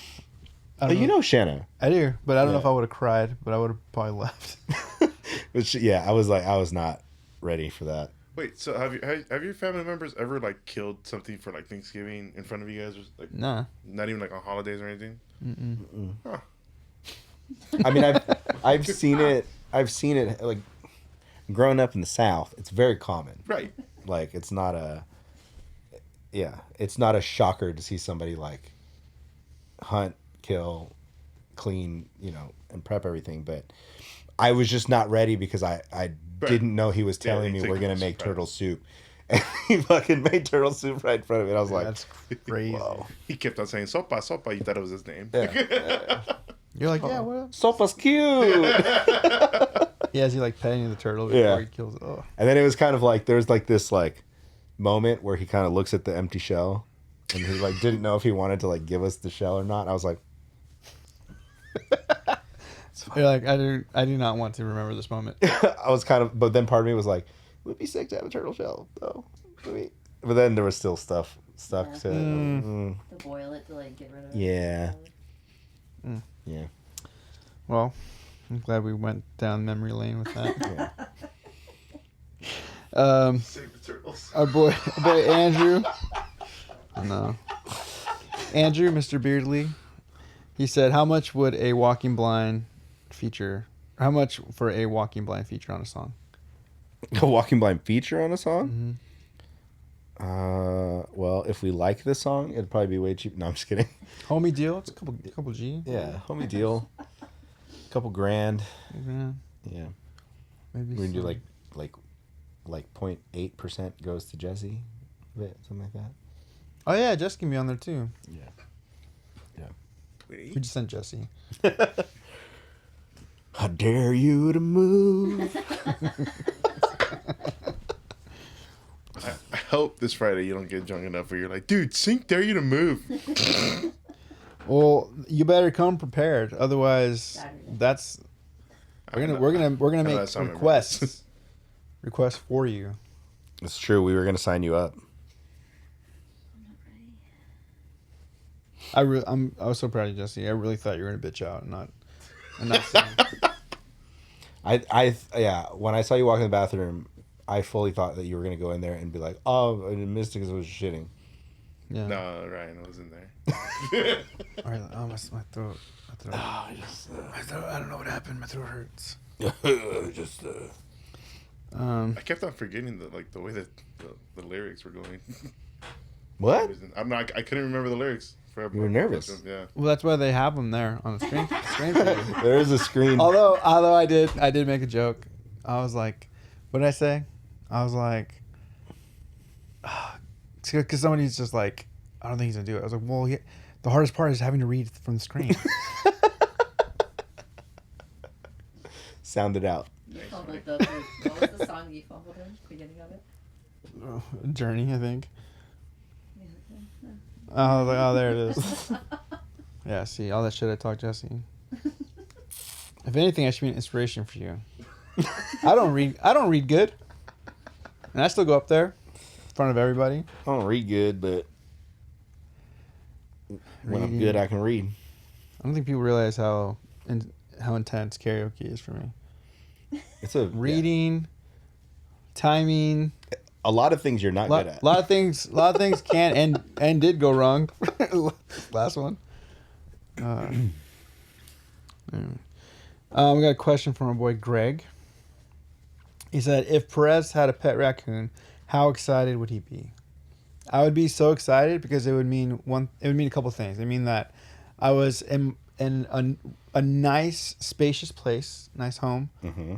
You know Shanna. I do, but I don't know if I would have cried, but I would have probably left. But yeah, I was not ready for that. Wait, so have your family members ever like killed something for like Thanksgiving in front of you guys? Or, like, Nah. Not even like on holidays or anything. Huh. I mean, I've seen it. I've seen it like growing up in the South. It's very common. Right. Like it's not a shocker to see somebody like hunt, kill, clean, you know, and prep everything. But I was just not ready because I didn't know he was telling me we're gonna make turtle soup. And he fucking made turtle soup right in front of me. I was like, that's crazy. Whoa. He kept on saying sopa, sopa. You thought it was his name. Yeah. You're like, yeah, what? Sopa's cute. Yeah, is he like petting the turtle before he kills it? Oh. And then it was kind of like there's like this like moment where he kind of looks at the empty shell and he like didn't know if he wanted to like give us the shell or not. And I was like, you're like, I do not want to remember this moment. I was kind of, but then part of me was like, it would be sick to have a turtle shell though. But then there was still stuff stuck to it. To boil it to like get rid of it. Yeah. Yeah. Well, I'm glad we went down memory lane with that. Yeah. Save the turtles. Our boy Andrew. No. Andrew, Mr. Beardley. He said, how much would a walking blind feature? How much for a walking blind feature on a song? A walking blind feature on a song? Well, if we like the song, it'd probably be way cheap. No, I'm just kidding. Homie deal. It's a couple G. Yeah, homie deal. Couple grand. Yeah. Yeah. Maybe We can do some. like 0.8% goes to Jesse, something like that. Oh yeah, Jess can be on there too. Yeah. We just sent Jesse. I dare you to move. I hope this Friday you don't get drunk enough where you're like, dude, Sync dare you to move. Well, you better come prepared. Otherwise, that's we're gonna make that's not my requests for you. It's true. We were gonna sign you up. I'm not ready. I was so proud of Jesse. I really thought you were gonna bitch out and not sing. Yeah. When I saw you walk in the bathroom, I fully thought that you were gonna go in there and be like, "Oh, I missed it because I was shitting." Yeah. No, Ryan wasn't there. All right. Oh, my throat. Oh, My throat. I don't know what happened. My throat hurts. just. I kept on forgetting the way that the lyrics were going. What? I couldn't remember the lyrics. You were nervous. Yeah. Well, that's why they have them there on the screen. screen for you. There is a screen. Although I did make a joke. I was like, what did I say? I was like, because somebody's just like, I don't think he's gonna do it. I was like, well, the hardest part is having to read from the screen. Sound it out. You fumbled what was the song you fumbled in? Beginning of it? Journey, I think. I was like, oh, there it is. Yeah, see, all that shit I talked Jesse. If anything, I should be an inspiration for you. I don't read good. And I still go up there in front of everybody. I don't read good, but when I'm good, I can read. I don't think people realize how intense karaoke is for me. It's a Reading, timing. A lot of things you're not good at. A lot of things can and did go wrong. Last one. We got a question from our boy Greg. He said, if Perez had a pet raccoon, how excited would he be? I would be so excited because it would mean a couple things. It would mean that I was in a nice, spacious place, nice home. Mm-hmm.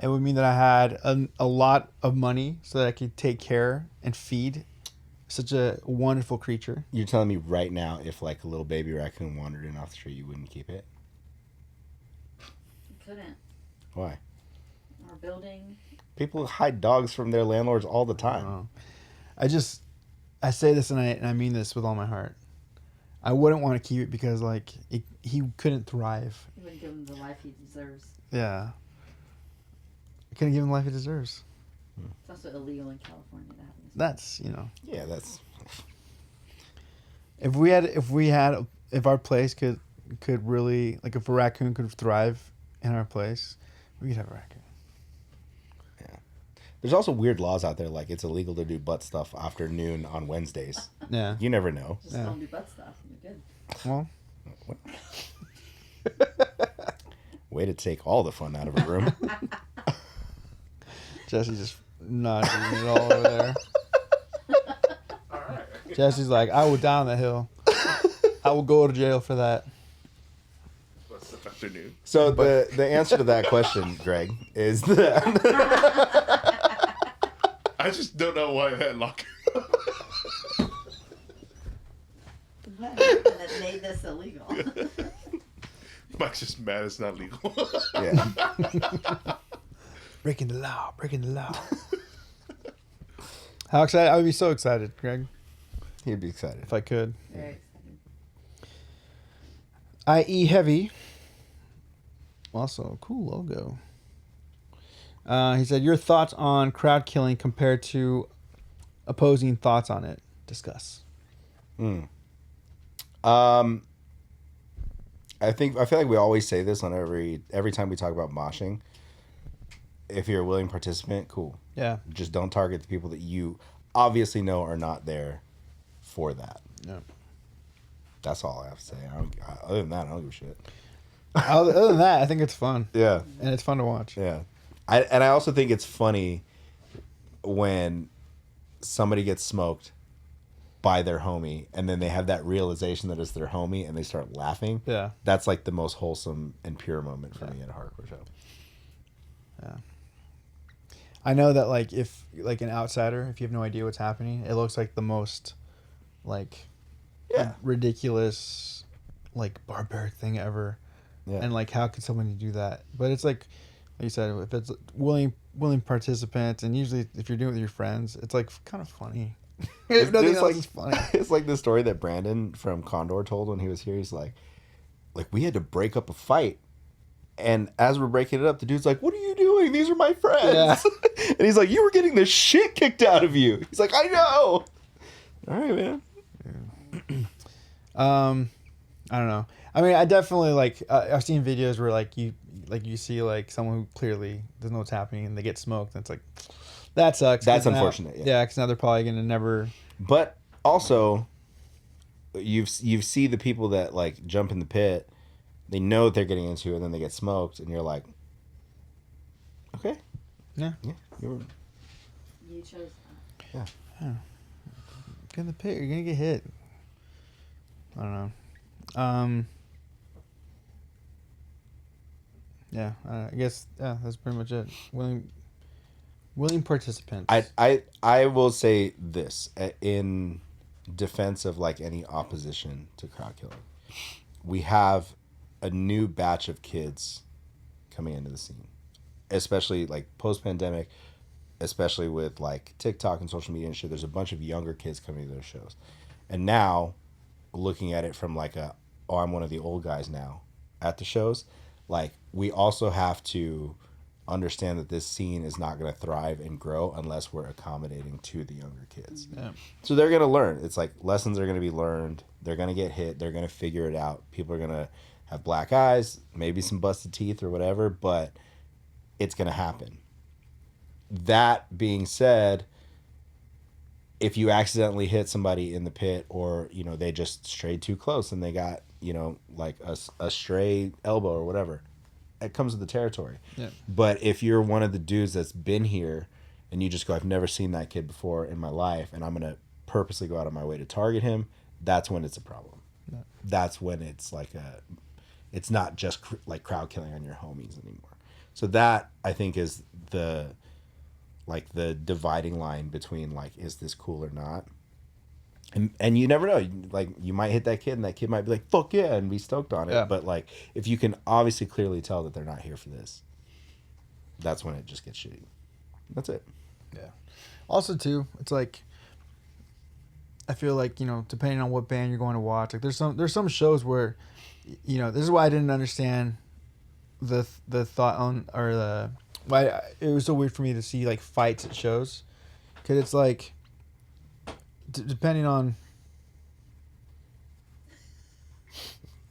It would mean that I had a lot of money so that I could take care and feed such a wonderful creature. You're telling me right now, if like a little baby raccoon wandered in off the street, you wouldn't keep it? You couldn't. Why? Our building. People hide dogs from their landlords all the time. I say this and I mean this with all my heart. I wouldn't want to keep it because like he couldn't thrive. You wouldn't give him the life he deserves. Yeah. I couldn't give him the life he deserves. It's also illegal in California to have this. That's, Yeah, that's... If our place could really, like if a raccoon could thrive in our place, we could have a raccoon. Yeah. There's also weird laws out there, like it's illegal to do butt stuff after noon on Wednesdays. Yeah. You never know. Just don't do butt stuff and you're good. Well. Way to take all the fun out of a room. Jesse just nodding it all over there. Jesse's like, I will down the hill. I will go to jail for that. What's the afternoon? So the answer to that question, Greg, is that I just don't know why that locker. What happened that made this illegal? Mike's just mad it's not legal. yeah. Breaking the law. How excited? I would be so excited, Greg, He'd be excited. if I could. Very excited. I.E. Heavy. Also, cool logo. He said, your thoughts on crowd killing compared to opposing thoughts on it. Discuss. I feel like we always say this on every time we talk about moshing. If you're a willing participant, cool. Yeah. Just don't target the people that you obviously know are not there for that. Yeah. That's all I have to say. Other than that, I don't give a shit. Other than that, I think it's fun. Yeah. And it's fun to watch. Yeah. I also think it's funny when somebody gets smoked by their homie and then they have that realization that it's their homie and they start laughing. Yeah. That's like the most wholesome and pure moment for me at a hardcore show. Yeah. I know that like if like an outsider, if you have no idea what's happening, it looks like the most like ridiculous, like barbaric thing ever. Yeah. And like how could somebody do that? But it's like you said, if it's willing participants, and usually if you're doing it with your friends, it's like kind of funny. If nothing else is funny. It's like the story that Brandon from Condor told when he was here. He's like we had to break up a fight. And as we're breaking it up, the dude's like, what are you doing? These are my friends. Yeah. And he's like, you were getting the shit kicked out of you. He's like, I know. All right, man. I don't know. I mean, I definitely like. I've seen videos where like you see like someone who clearly doesn't know what's happening and they get smoked, and it's like that sucks. That's 'cause now- unfortunate. Yeah, because now they're probably gonna never. But also, you see the people that like jump in the pit. They know what they're getting into, and then they get smoked, and you're like, okay, Yeah. you chose yeah. Get in the pit. You're gonna get hit. I don't know. Yeah, I guess that's pretty much it. Willing participants. I will say this in defense of like any opposition to crowd killing. We have a new batch of kids coming into the scene, especially like post-pandemic, especially with like TikTok and social media and shit. There's a bunch of younger kids coming to those shows, And now, looking at it from like I'm one of the old guys now at the shows, like we also have to understand that this scene is not going to thrive and grow unless we're accommodating to the younger kids. Yeah. So they're going to learn. It's like lessons are going to be learned. They're going to get hit. They're going to figure it out. People are going to have black eyes, maybe some busted teeth or whatever, but it's going to happen. That being said, if you accidentally hit somebody in the pit, or they just strayed too close and they got like a stray elbow or whatever, it comes with the territory. Yeah. But if you're one of the dudes that's been here and you just go, I've never seen that kid before in my life, and I'm gonna purposely go out of my way to target him, that's when it's a problem. Yeah. That's when it's like it's not just like crowd killing on your homies anymore. So that, I think, is the dividing line between like, is this cool or not? And you never know. Like, you might hit that kid and that kid might be like, fuck yeah, and be stoked on it. Yeah. But like, if you can obviously clearly tell that they're not here for this, that's when it just gets shitty. That's it. Yeah. Also, too, it's like, I feel like, depending on what band you're going to watch, like there's some shows where, this is why I didn't understand the thought on, or the, why it was so weird for me to see like fights at shows, because it's like, depending on.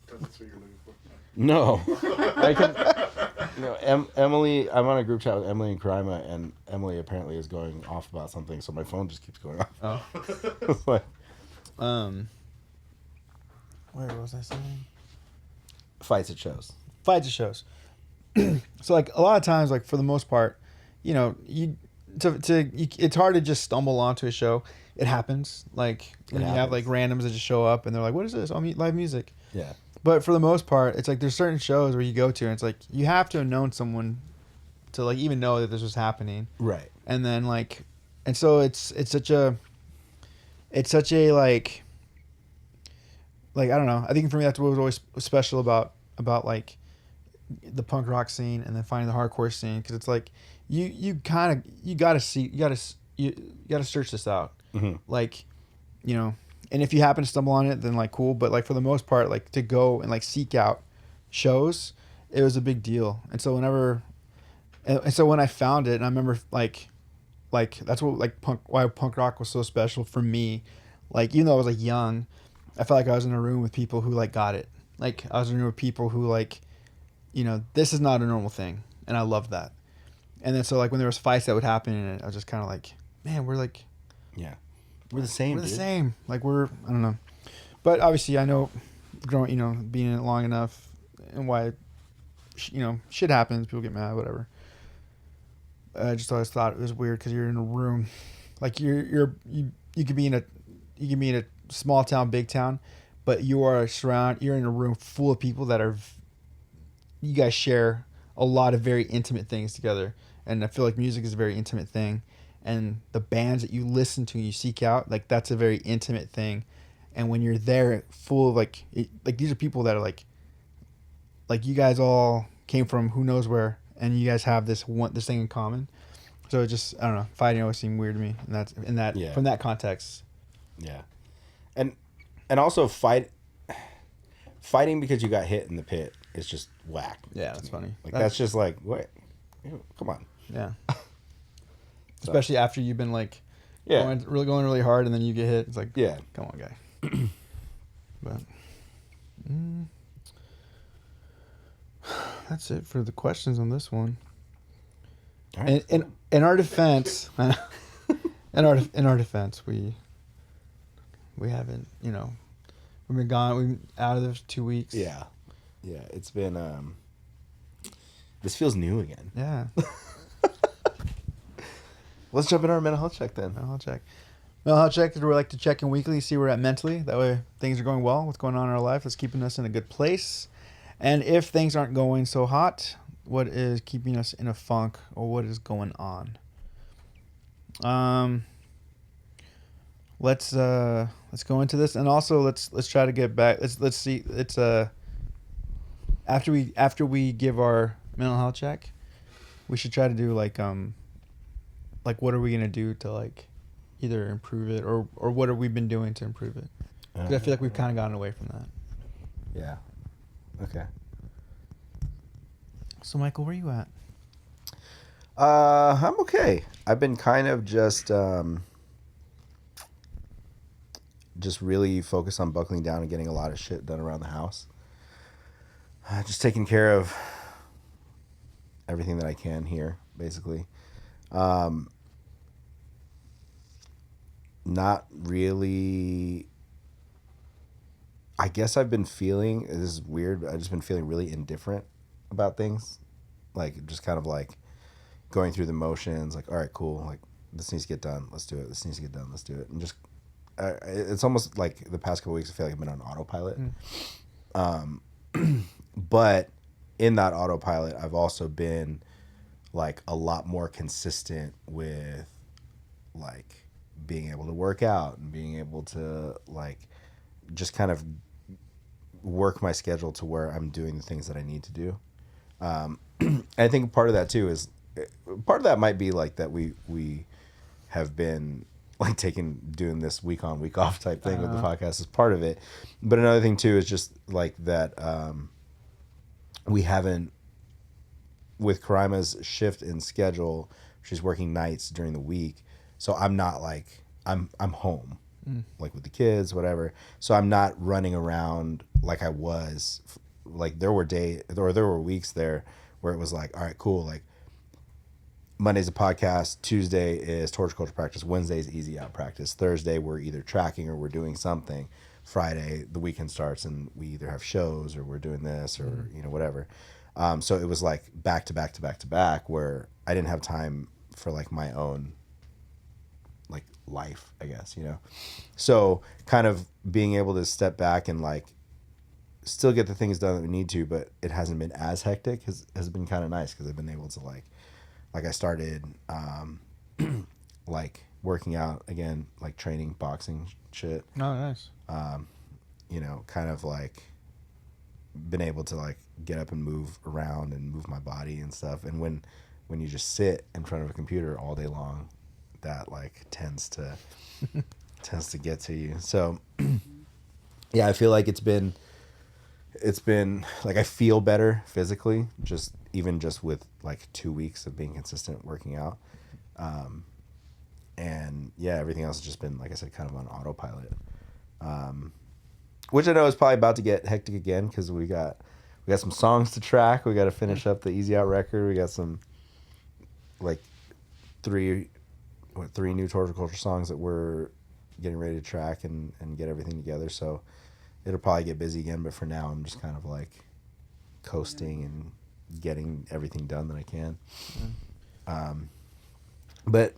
That's what you're looking for. No, I can. Emily, I'm on a group chat with Emily and Karima, and Emily apparently is going off about something, so my phone just keeps going off. Oh. It's like, Where was I saying? fights at shows. Fights at shows. So like a lot of times, like for the most part, it's hard to just stumble onto a show. It happens. Like when you have like randoms that just show up and they're like, "What is this? Oh, live music." Yeah. But for the most part, it's like there's certain shows where you go to and it's like you have to have known someone to like even know that this was happening. Right. And then like, and so it's such a like I don't know. I think for me that's what was always special about like the punk rock scene and then finding the hardcore scene, because it's like you gotta search this out. Mm-hmm. Like, and if you happen to stumble on it, then like cool. But like for the most part, like to go and like seek out shows, it was a big deal. And so when I found it, and I remember like that's what like why punk rock was so special for me. Like even though I was like young, I felt like I was in a room with people who like got it. Like I was in a room with people who like, this is not a normal thing, and I loved that. And then so like when there was fights that would happen in it, I was just kind of like, man, we're like. Yeah. We're the same. We're the dude. same. Like I don't know. But obviously I know growing, being in it long enough and why, shit happens. People get mad, whatever. I just always thought it was weird because you're in a room, like you could be in a small town, big town, but you're in a room full of people that you guys share a lot of very intimate things together. And I feel like music is a very intimate thing. And the bands that you listen to and you seek out, like that's a very intimate thing. And when you're there full of like these are people that are like you guys all came from who knows where, and you guys have this thing in common. So it just, I don't know, fighting always seemed weird to me, and Yeah. from that context. Yeah. And also fighting because you got hit in the pit is just whack. Yeah, that's funny. Like that's just like, wait, come on. Yeah. Especially after you've been like going really hard, and then you get hit. It's like, Yeah. come on, guy. But that's it for the questions on this one. All right. And in our defense, in our defense, we haven't, we've been gone. We've been out of those 2 weeks. Yeah. Yeah. It's been this feels new again. Yeah. Let's jump into our mental health check then. Mental health check is where we like to check in weekly, see where we're at mentally. That way things are going well, what's going on in our life, what's keeping us in a good place. And if things aren't going so hot, what is keeping us in a funk, or what is going on? Let's go into this, and also let's try to get back. Let's see. It's after we give our mental health check, we should try to do like what are we gonna do to like either improve it or what have we been doing to improve it? Because I feel like we've kind of gotten away from that. Yeah. Okay. So, Michael, where you at? I'm okay. I've been kind of just really focused on buckling down and getting a lot of shit done around the house. Just taking care of everything that I can here, basically. Not really. I guess I've been feeling, this is weird, but I've just been feeling really indifferent about things. Like, just kind of like going through the motions, like, all right, cool, like, this needs to get done, let's do it, this needs to get done, let's do it. And just, it's almost like the past couple weeks, I feel like I've been on autopilot. But in that autopilot, I've also been, like, a lot more consistent with, like, being able to work out and being able to, like, just kind of work my schedule to where I'm doing the things that I need to do. I think part of that too is part of that might be like that we have been like doing this week on week off type thing with the podcast is part of it. But another thing too is just like that we haven't, with Karaima's shift in schedule, she's working nights during the week. So I'm not like I'm home. Like with the kids, whatever. So I'm not running around like I was. Like there were weeks there where it was like, all right, cool. Like Monday's a podcast, Tuesday is torch culture practice, Wednesday's easy out practice, Thursday we're either tracking or we're doing something. Friday the weekend starts and we either have shows or we're doing this or whatever. So it was like back to back to back to back where I didn't have time for like my own like life, I guess, so kind of being able to step back and like still get the things done that we need to, but it hasn't been as hectic has been kind of nice because I've been able to like I started like working out again, like training boxing shit. Oh, nice. Kind of like been able to like get up and move around and move my body and stuff. And when you just sit in front of a computer all day long, that like tends to get to you. So yeah, I feel like it's been like I feel better physically, just with like 2 weeks of being consistent working out. And yeah, everything else has just been, like I said, kind of on autopilot. Which I know is probably about to get hectic again because we got some songs to track. We got to finish up the Easy Out record. We got some like three new Torture Culture songs that we're getting ready to track and get everything together. So it'll probably get busy again, but for now I'm just kind of like coasting and getting everything done that I can. But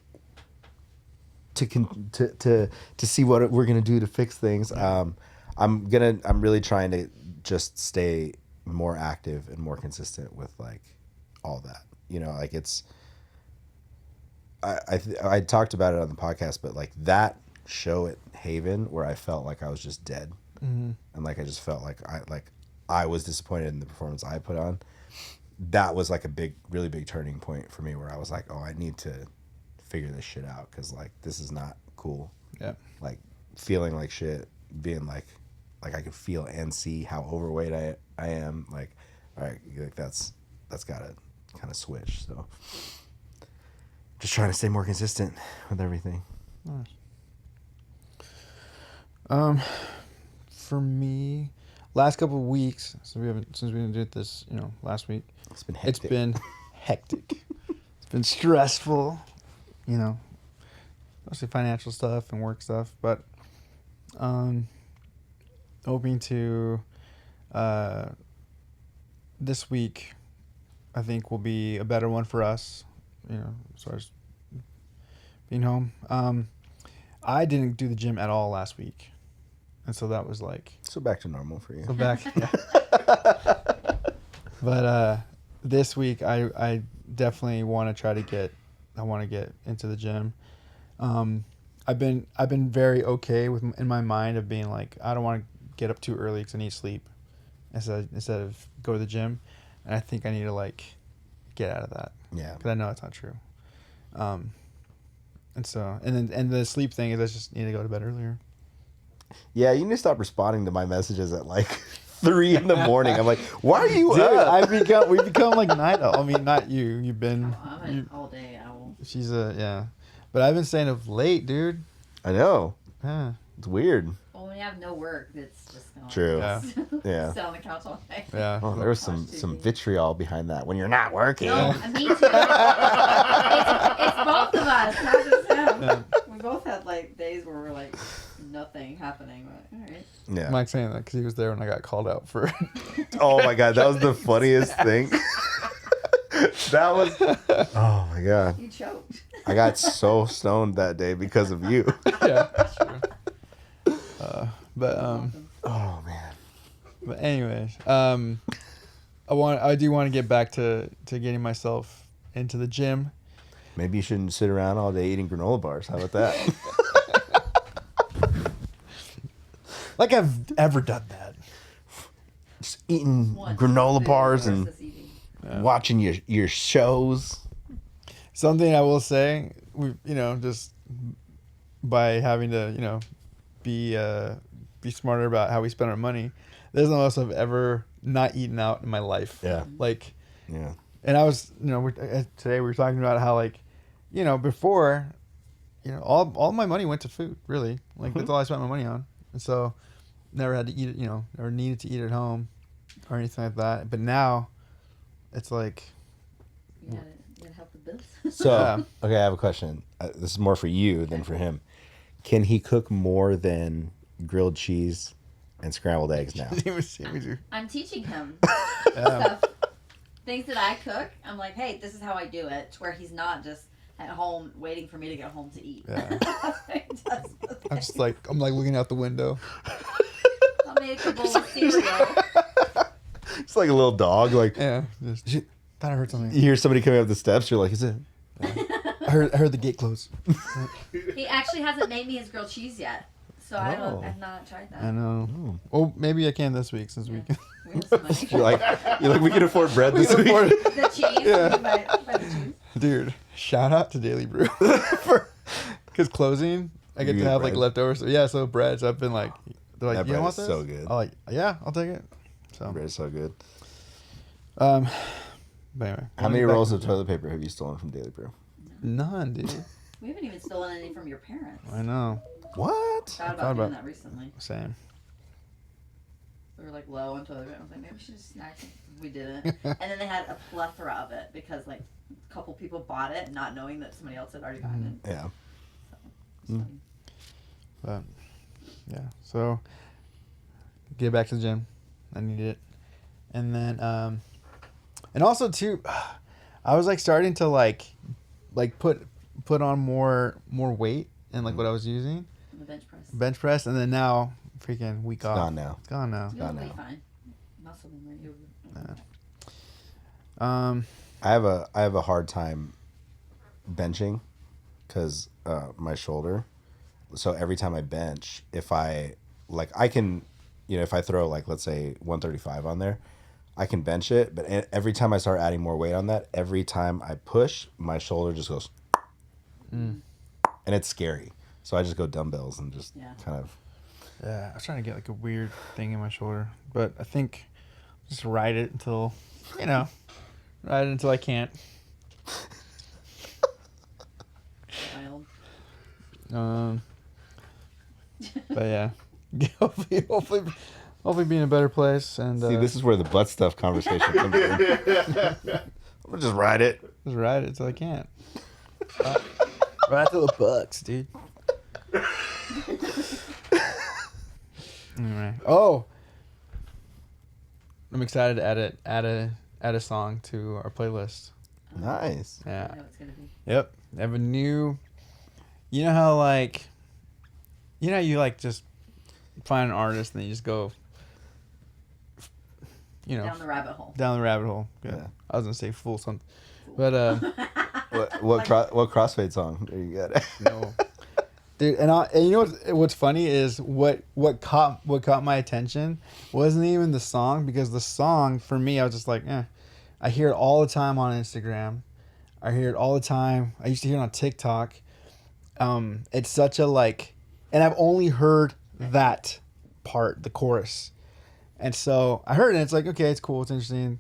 to see what we're gonna do to fix things, I'm really trying to just stay more active and more consistent with like all that. Like it's. I talked about it on the podcast, but like that show at Haven where I felt like I was just dead, and like I just felt like I was disappointed in the performance I put on. That was like a really big turning point for me where I was like, oh, I need to figure this shit out because like this is not cool. Yeah. Like feeling like shit, being like I could feel and see how overweight I am. Like, all right, like that's gotta kind of switch. So. Just trying to stay more consistent with everything. Nice. For me, last couple of weeks, since we didn't do this, last week. It's been hectic. It's been hectic. It's been stressful, mostly financial stuff and work stuff. But, hoping to, this week, I think will be a better one for us. As far as being home. I didn't do the gym at all last week. And so that was like... So back to normal for you. So back, yeah. But this week, I definitely want to try to get into the gym. I've been very okay in my mind of being like, I don't want to get up too early because I need sleep instead of go to the gym. And I think I need to like get out of that. Yeah. Because I know it's not true. And so, and the sleep thing is I just need to go to bed earlier. Yeah, you need to stop responding to my messages at like 3 in the morning. I'm like, why are you Dude, up? we become like night owl. I mean, not you. You've been. I'm an all day owl. She's yeah, but I've been staying up late, dude. I know. Yeah. It's weird. Well, when you have no work, it's just gonna True. Yeah. Yeah. sit on the couch all day. Yeah. Oh, there was some vitriol behind that. When you're not working. No, me too. It's both of us, not just him. Yeah. We both had like days where we're like nothing happening. But, all right. Yeah. Mike's saying that because he was there when I got called out for. Oh my god, that was the funniest thing. That was. Oh my god. You choked. I got so stoned that day because of you. Yeah. That's true. But Oh man. But anyways, I do want to get back to getting myself into the gym. Maybe you shouldn't sit around all day eating granola bars. How about that? Like I've ever done that. Just eating One, granola food bars and versus eating. watching your shows. Something I will say, we just by having to be smarter about how we spend our money. There's no else I've ever not eaten out in my life. Yeah. Like, Yeah. and I was today we were talking about how like, before, all my money went to food really. Like that's all I spent my money on, and so never had to eat it. Never needed to eat at home, or anything like that. But now, it's like. You gotta help the bills. So, Yeah. okay, I have a question. This is more for you than for him. Can he cook more than grilled cheese and scrambled eggs now? I'm teaching him Yeah. stuff. Things that I cook, I'm like, hey, this is how I do it, to where he's not just at home waiting for me to get home to eat. Yeah. That's what he does. I'm like looking out the window. I'll make a bowl of cereal. It's like a little dog. Like Yeah. Just thought I heard something. you hear somebody coming up the steps, you're like, is it? I heard the gate close. He actually hasn't made me his grilled cheese yet, so Oh. I've not tried that. I know. Well, maybe I can this week since we can. We have some money. You're like, we can afford bread this week. The cheese. Yeah. Buy the cheese. Dude, shout out to Daily Brew because closing, I get You to get have like bread? leftovers. So, yeah, so bread. So I've been like, they're like, That you don't bread want is this? so good. I'm like, yeah, I'll take it. So, Bread is so good. but anyway, How many rolls of toilet paper have you stolen from Daily Brew? None, dude. We haven't even stolen any from your parents. I know. What? Thought thought about doing about- that recently. Same. We were like low on toilet paper. I was like, maybe we should just snack it. We didn't. And then they had a plethora of it because like a couple people bought it not knowing that somebody else had already gotten it. Yeah. It's funny. But yeah, so get back to the gym. I need it, and then and also too, I was like starting to like put on more weight and like what I was using The bench press. bench press, and then now freaking week off. Gone now. It's gone now. You'll gone be now. fine. Muscle memory. I have a hard time benching because my shoulder. So every time I bench, if I can, if I throw like let's say 135 on there, I can bench it. But every time I start adding more weight on that, every time I push, my shoulder just goes, and it's scary. So I just go dumbbells and just kind of. Yeah, I was trying to get like a weird thing in my shoulder, but I think just ride it until I can't. Wild. But yeah, hopefully be in a better place and See, this is where the butt stuff conversation comes in. We'll just ride it. just ride it till I can't. Ride till the bucks, dude. Anyway. Oh, I'm excited to add a song to our playlist. Nice. Yeah. I know it's gonna be. Yep. I have a new. You know how like. You know how you like just find an artist and then you just go. Down the rabbit hole. Down the rabbit hole. Good. Yeah. I was gonna say fool something, but What crossfade song are you got? no. Dude, and you know what's funny is what caught my attention wasn't even the song, because the song for me I was just like, I hear it all the time on Instagram. I hear it all the time. I used to hear it on TikTok, it's such a like, and I've only heard that part, the chorus, and so I heard it. And it's like, okay, it's cool, it's interesting,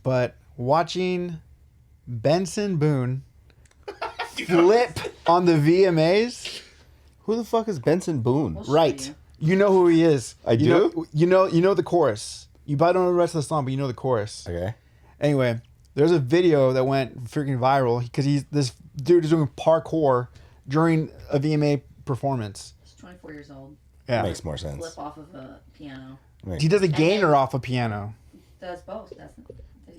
but watching Benson Boone flip on the VMAs, Who the fuck is Benson Boone? We'll show right? you. You know who he is. I You do? you know the chorus. You probably don't know the rest of the song, but you know the chorus. Okay. Anyway, there's a video that went freaking viral because this dude is doing parkour during a VMA performance. He's 24 years old. Yeah, Makes more sense. Flip off of a piano. he does a gainer then- off a piano. Does both, doesn't he?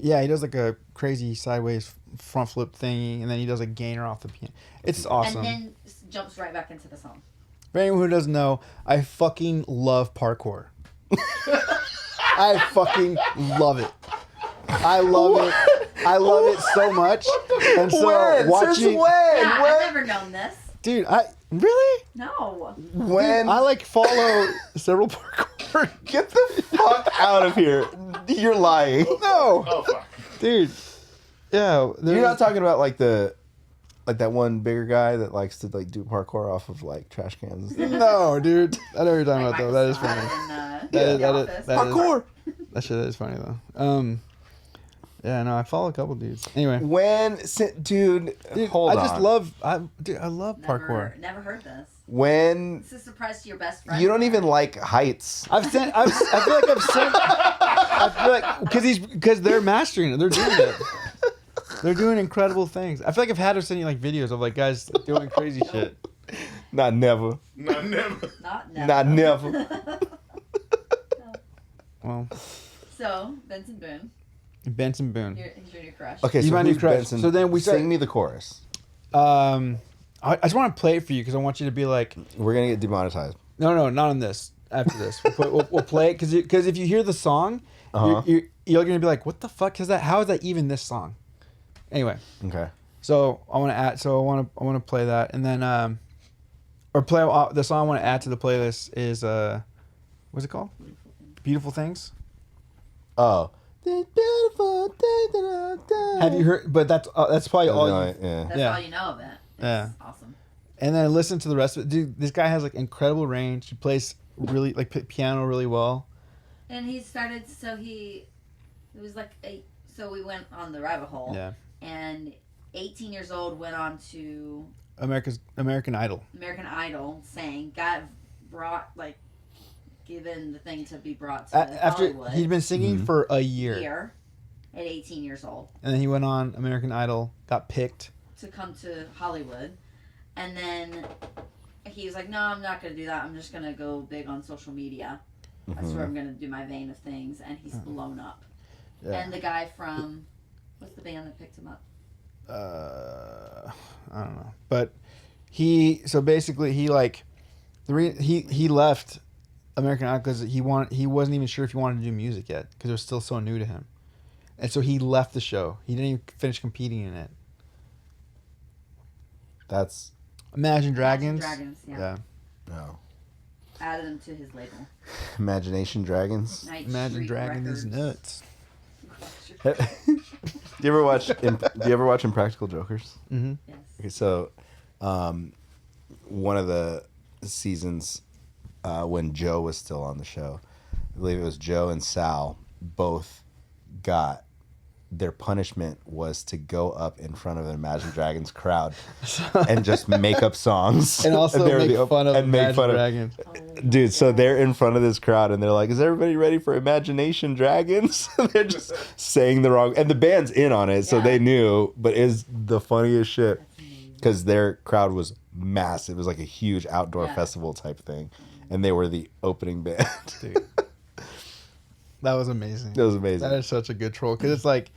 Yeah, he does like a crazy sideways front flip thingy, and then he does a gainer off the piano. It's awesome. And then jumps right back into the song. For anyone who doesn't know, I fucking love parkour. I fucking love it. I love it. I love it so much. And so watching, Yeah, I've never known this. dude, I really, No. When I like follow several parkour. get the fuck out of here. You're lying. No, Oh fuck. dude. Yeah, You're there's- not talking about like that one bigger guy that likes to like do parkour off of like trash cans and stuff. No, dude. I know what you're talking Like about though. Michael That is Scott funny. in, That is- The that is- Office. that is- Parkour. That shit is funny though. Yeah, no, I follow a couple dudes. Anyway, Dude, hold I on. just love, I love parkour. Never heard this. When This is a surprise to your best friend. you don't even like heights. I feel like I've sent. I feel like because they're mastering it. They're doing it. They're doing incredible things. I feel like I've had to send you like videos of like guys like, doing crazy shit. Not never. Not never. Not never. Not never. Well, So, Benson Boone, Benson Boone. he's your new crush. Okay, He's so my new who's crush. Benson? So then we start- sing me the chorus. I just want to play it for you because I want you to be like, We're gonna get demonetized. no, not on this. After this, we'll play it because if you hear the song, Uh-huh. you're gonna be like, what the fuck is that? How is that even this song? Anyway, Okay. so I want to add. So I want to play that, and then or play the song I want to add to the playlist is what's it called? Beautiful Things. Oh. Beautiful thing that I've done. Have you heard? But that's probably all. No, You, yeah. That's Yeah. all you know of it. It's Yeah. awesome. and then listen to the rest of it. Dude, this guy has like incredible range. He plays really like piano really well. And he started, it was like so we went on the rabbit hole. Yeah. And 18 years old went on to American Idol. American Idol, got given the thing to be brought to After Hollywood. he'd been singing for a year, at 18 years old and then he went on American Idol, got picked. to come to Hollywood, and then he was like, "No, I'm not gonna do that. I'm just gonna go big on social media. That's where I'm gonna do my vein of things." And he's blown up. Yeah. And the guy from what's the band that picked him up? I don't know, but he left American Idol because he wasn't even sure if he wanted to do music yet because it was still so new to him, and so he left the show. He didn't even finish competing in it. That's Imagine Dragons. Dragons, yeah. Yeah. no. Added him to his label. Imagination Dragons. Night Imagine Street Dragons is Records. nuts. Do you ever watch Impractical Jokers? Mm-hmm. Yes. Okay, so one of the seasons when Joe was still on the show, I believe it was Joe and Sal both got their punishment was to go up in front of an Imagine Dragons crowd and just make up songs And also they were make fun of Imagine Dragons. Dude, so they're in front of this crowd and they're like, "Is everybody ready for Imagination Dragons?" They're just saying the wrong, and the band's in on it, so Yeah. they knew. But it's the funniest shit because their crowd was massive. It was like a huge outdoor Yeah. festival type thing, and they were the opening band. Dude. That was amazing. That was amazing. That is such a good troll because it's like,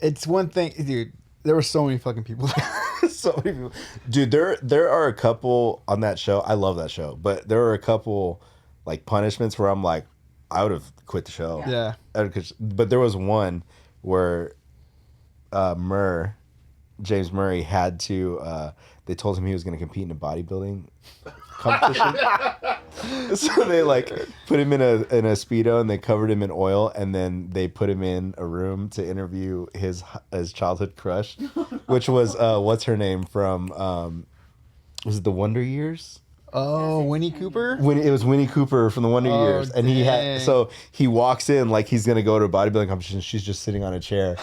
it's one thing, dude. There were so many fucking people. So many people. Dude, there are a couple on that show. I love that show, but there are a couple like punishments where I'm like, I would have quit the show. Yeah. But there was one where James Murray had to. They told him he was going to compete in a bodybuilding competition. So they like put him in a Speedo and they covered him in oil, and then they put him in a room to interview his childhood crush, which was what's her name from Was it the Wonder Years? Oh, Winnie Cooper? When it was Winnie Cooper from the Wonder Oh, Years, and he walks in like he's gonna go to a bodybuilding competition. She's just sitting on a chair,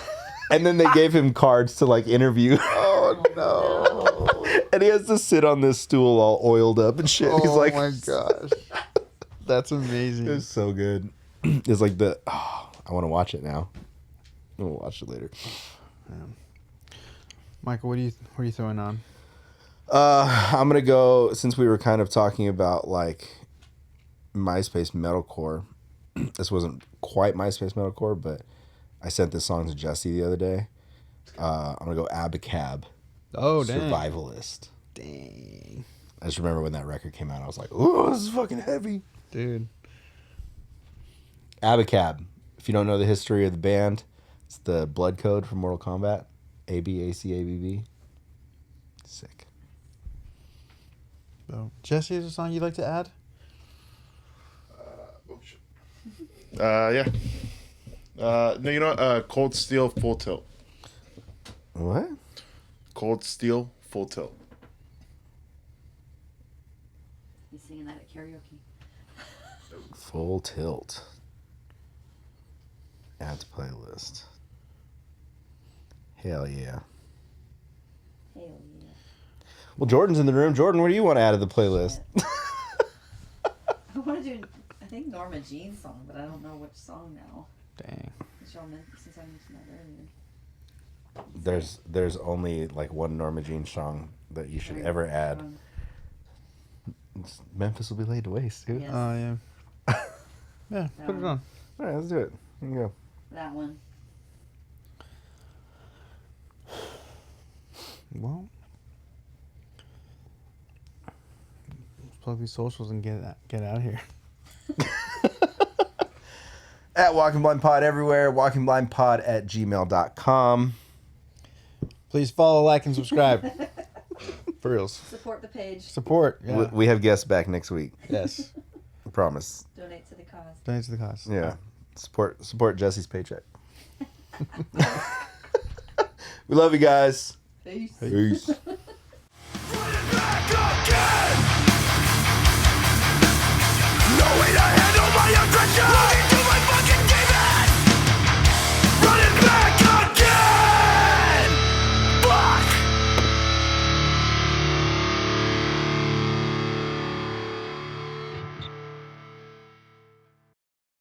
and then they gave him cards to like interview. Oh, no. And he has to sit on this stool all oiled up and shit. He's Oh, like, my gosh. That's amazing. it's so good. It's like I want to watch it now. We'll watch it later. Michael, what are you throwing on? I'm gonna go, since we were kind of talking about like MySpace metalcore. This wasn't quite MySpace metalcore, but I sent this song to Jesse the other day. I'm gonna go Abacab. Oh, dang. Survivalist. Dang. I just remember when that record came out, I was like, "Ooh, this is fucking heavy." Dude. Abacab. If you don't know the history of the band, it's the blood code from Mortal Kombat. ABACABB. Sick. So, Jesse, is there a song you'd like to add? Yeah. No, you know what? Cold Steel Full Tilt. What? Cold Steel Full Tilt. He's singing that at karaoke. Full Tilt. Add to playlist. Hell yeah. Hell yeah. Well, Jordan's in the room. Jordan, what do you want to add to the playlist? I want to do, I think, Norma Jean's song, but I don't know which song now. Dang. Since I mentioned that earlier. There's only like one Norma Jean song that you should ever add. Memphis will be laid to waste, dude. Yes. Oh, yeah. Yeah, put it on. All right, let's do it. Here you go. That one. Well, let's plug these socials and get out of here. At Walking Blind Pod everywhere. WalkingBlindPod@gmail.com. Please follow, like, and subscribe. For reals. Support the page. Support. Yeah. We have guests back next week. Yes. I promise. Donate to the cause. Donate to the cause. Yeah. Support Jesse's paycheck. We love you guys. Peace. Peace.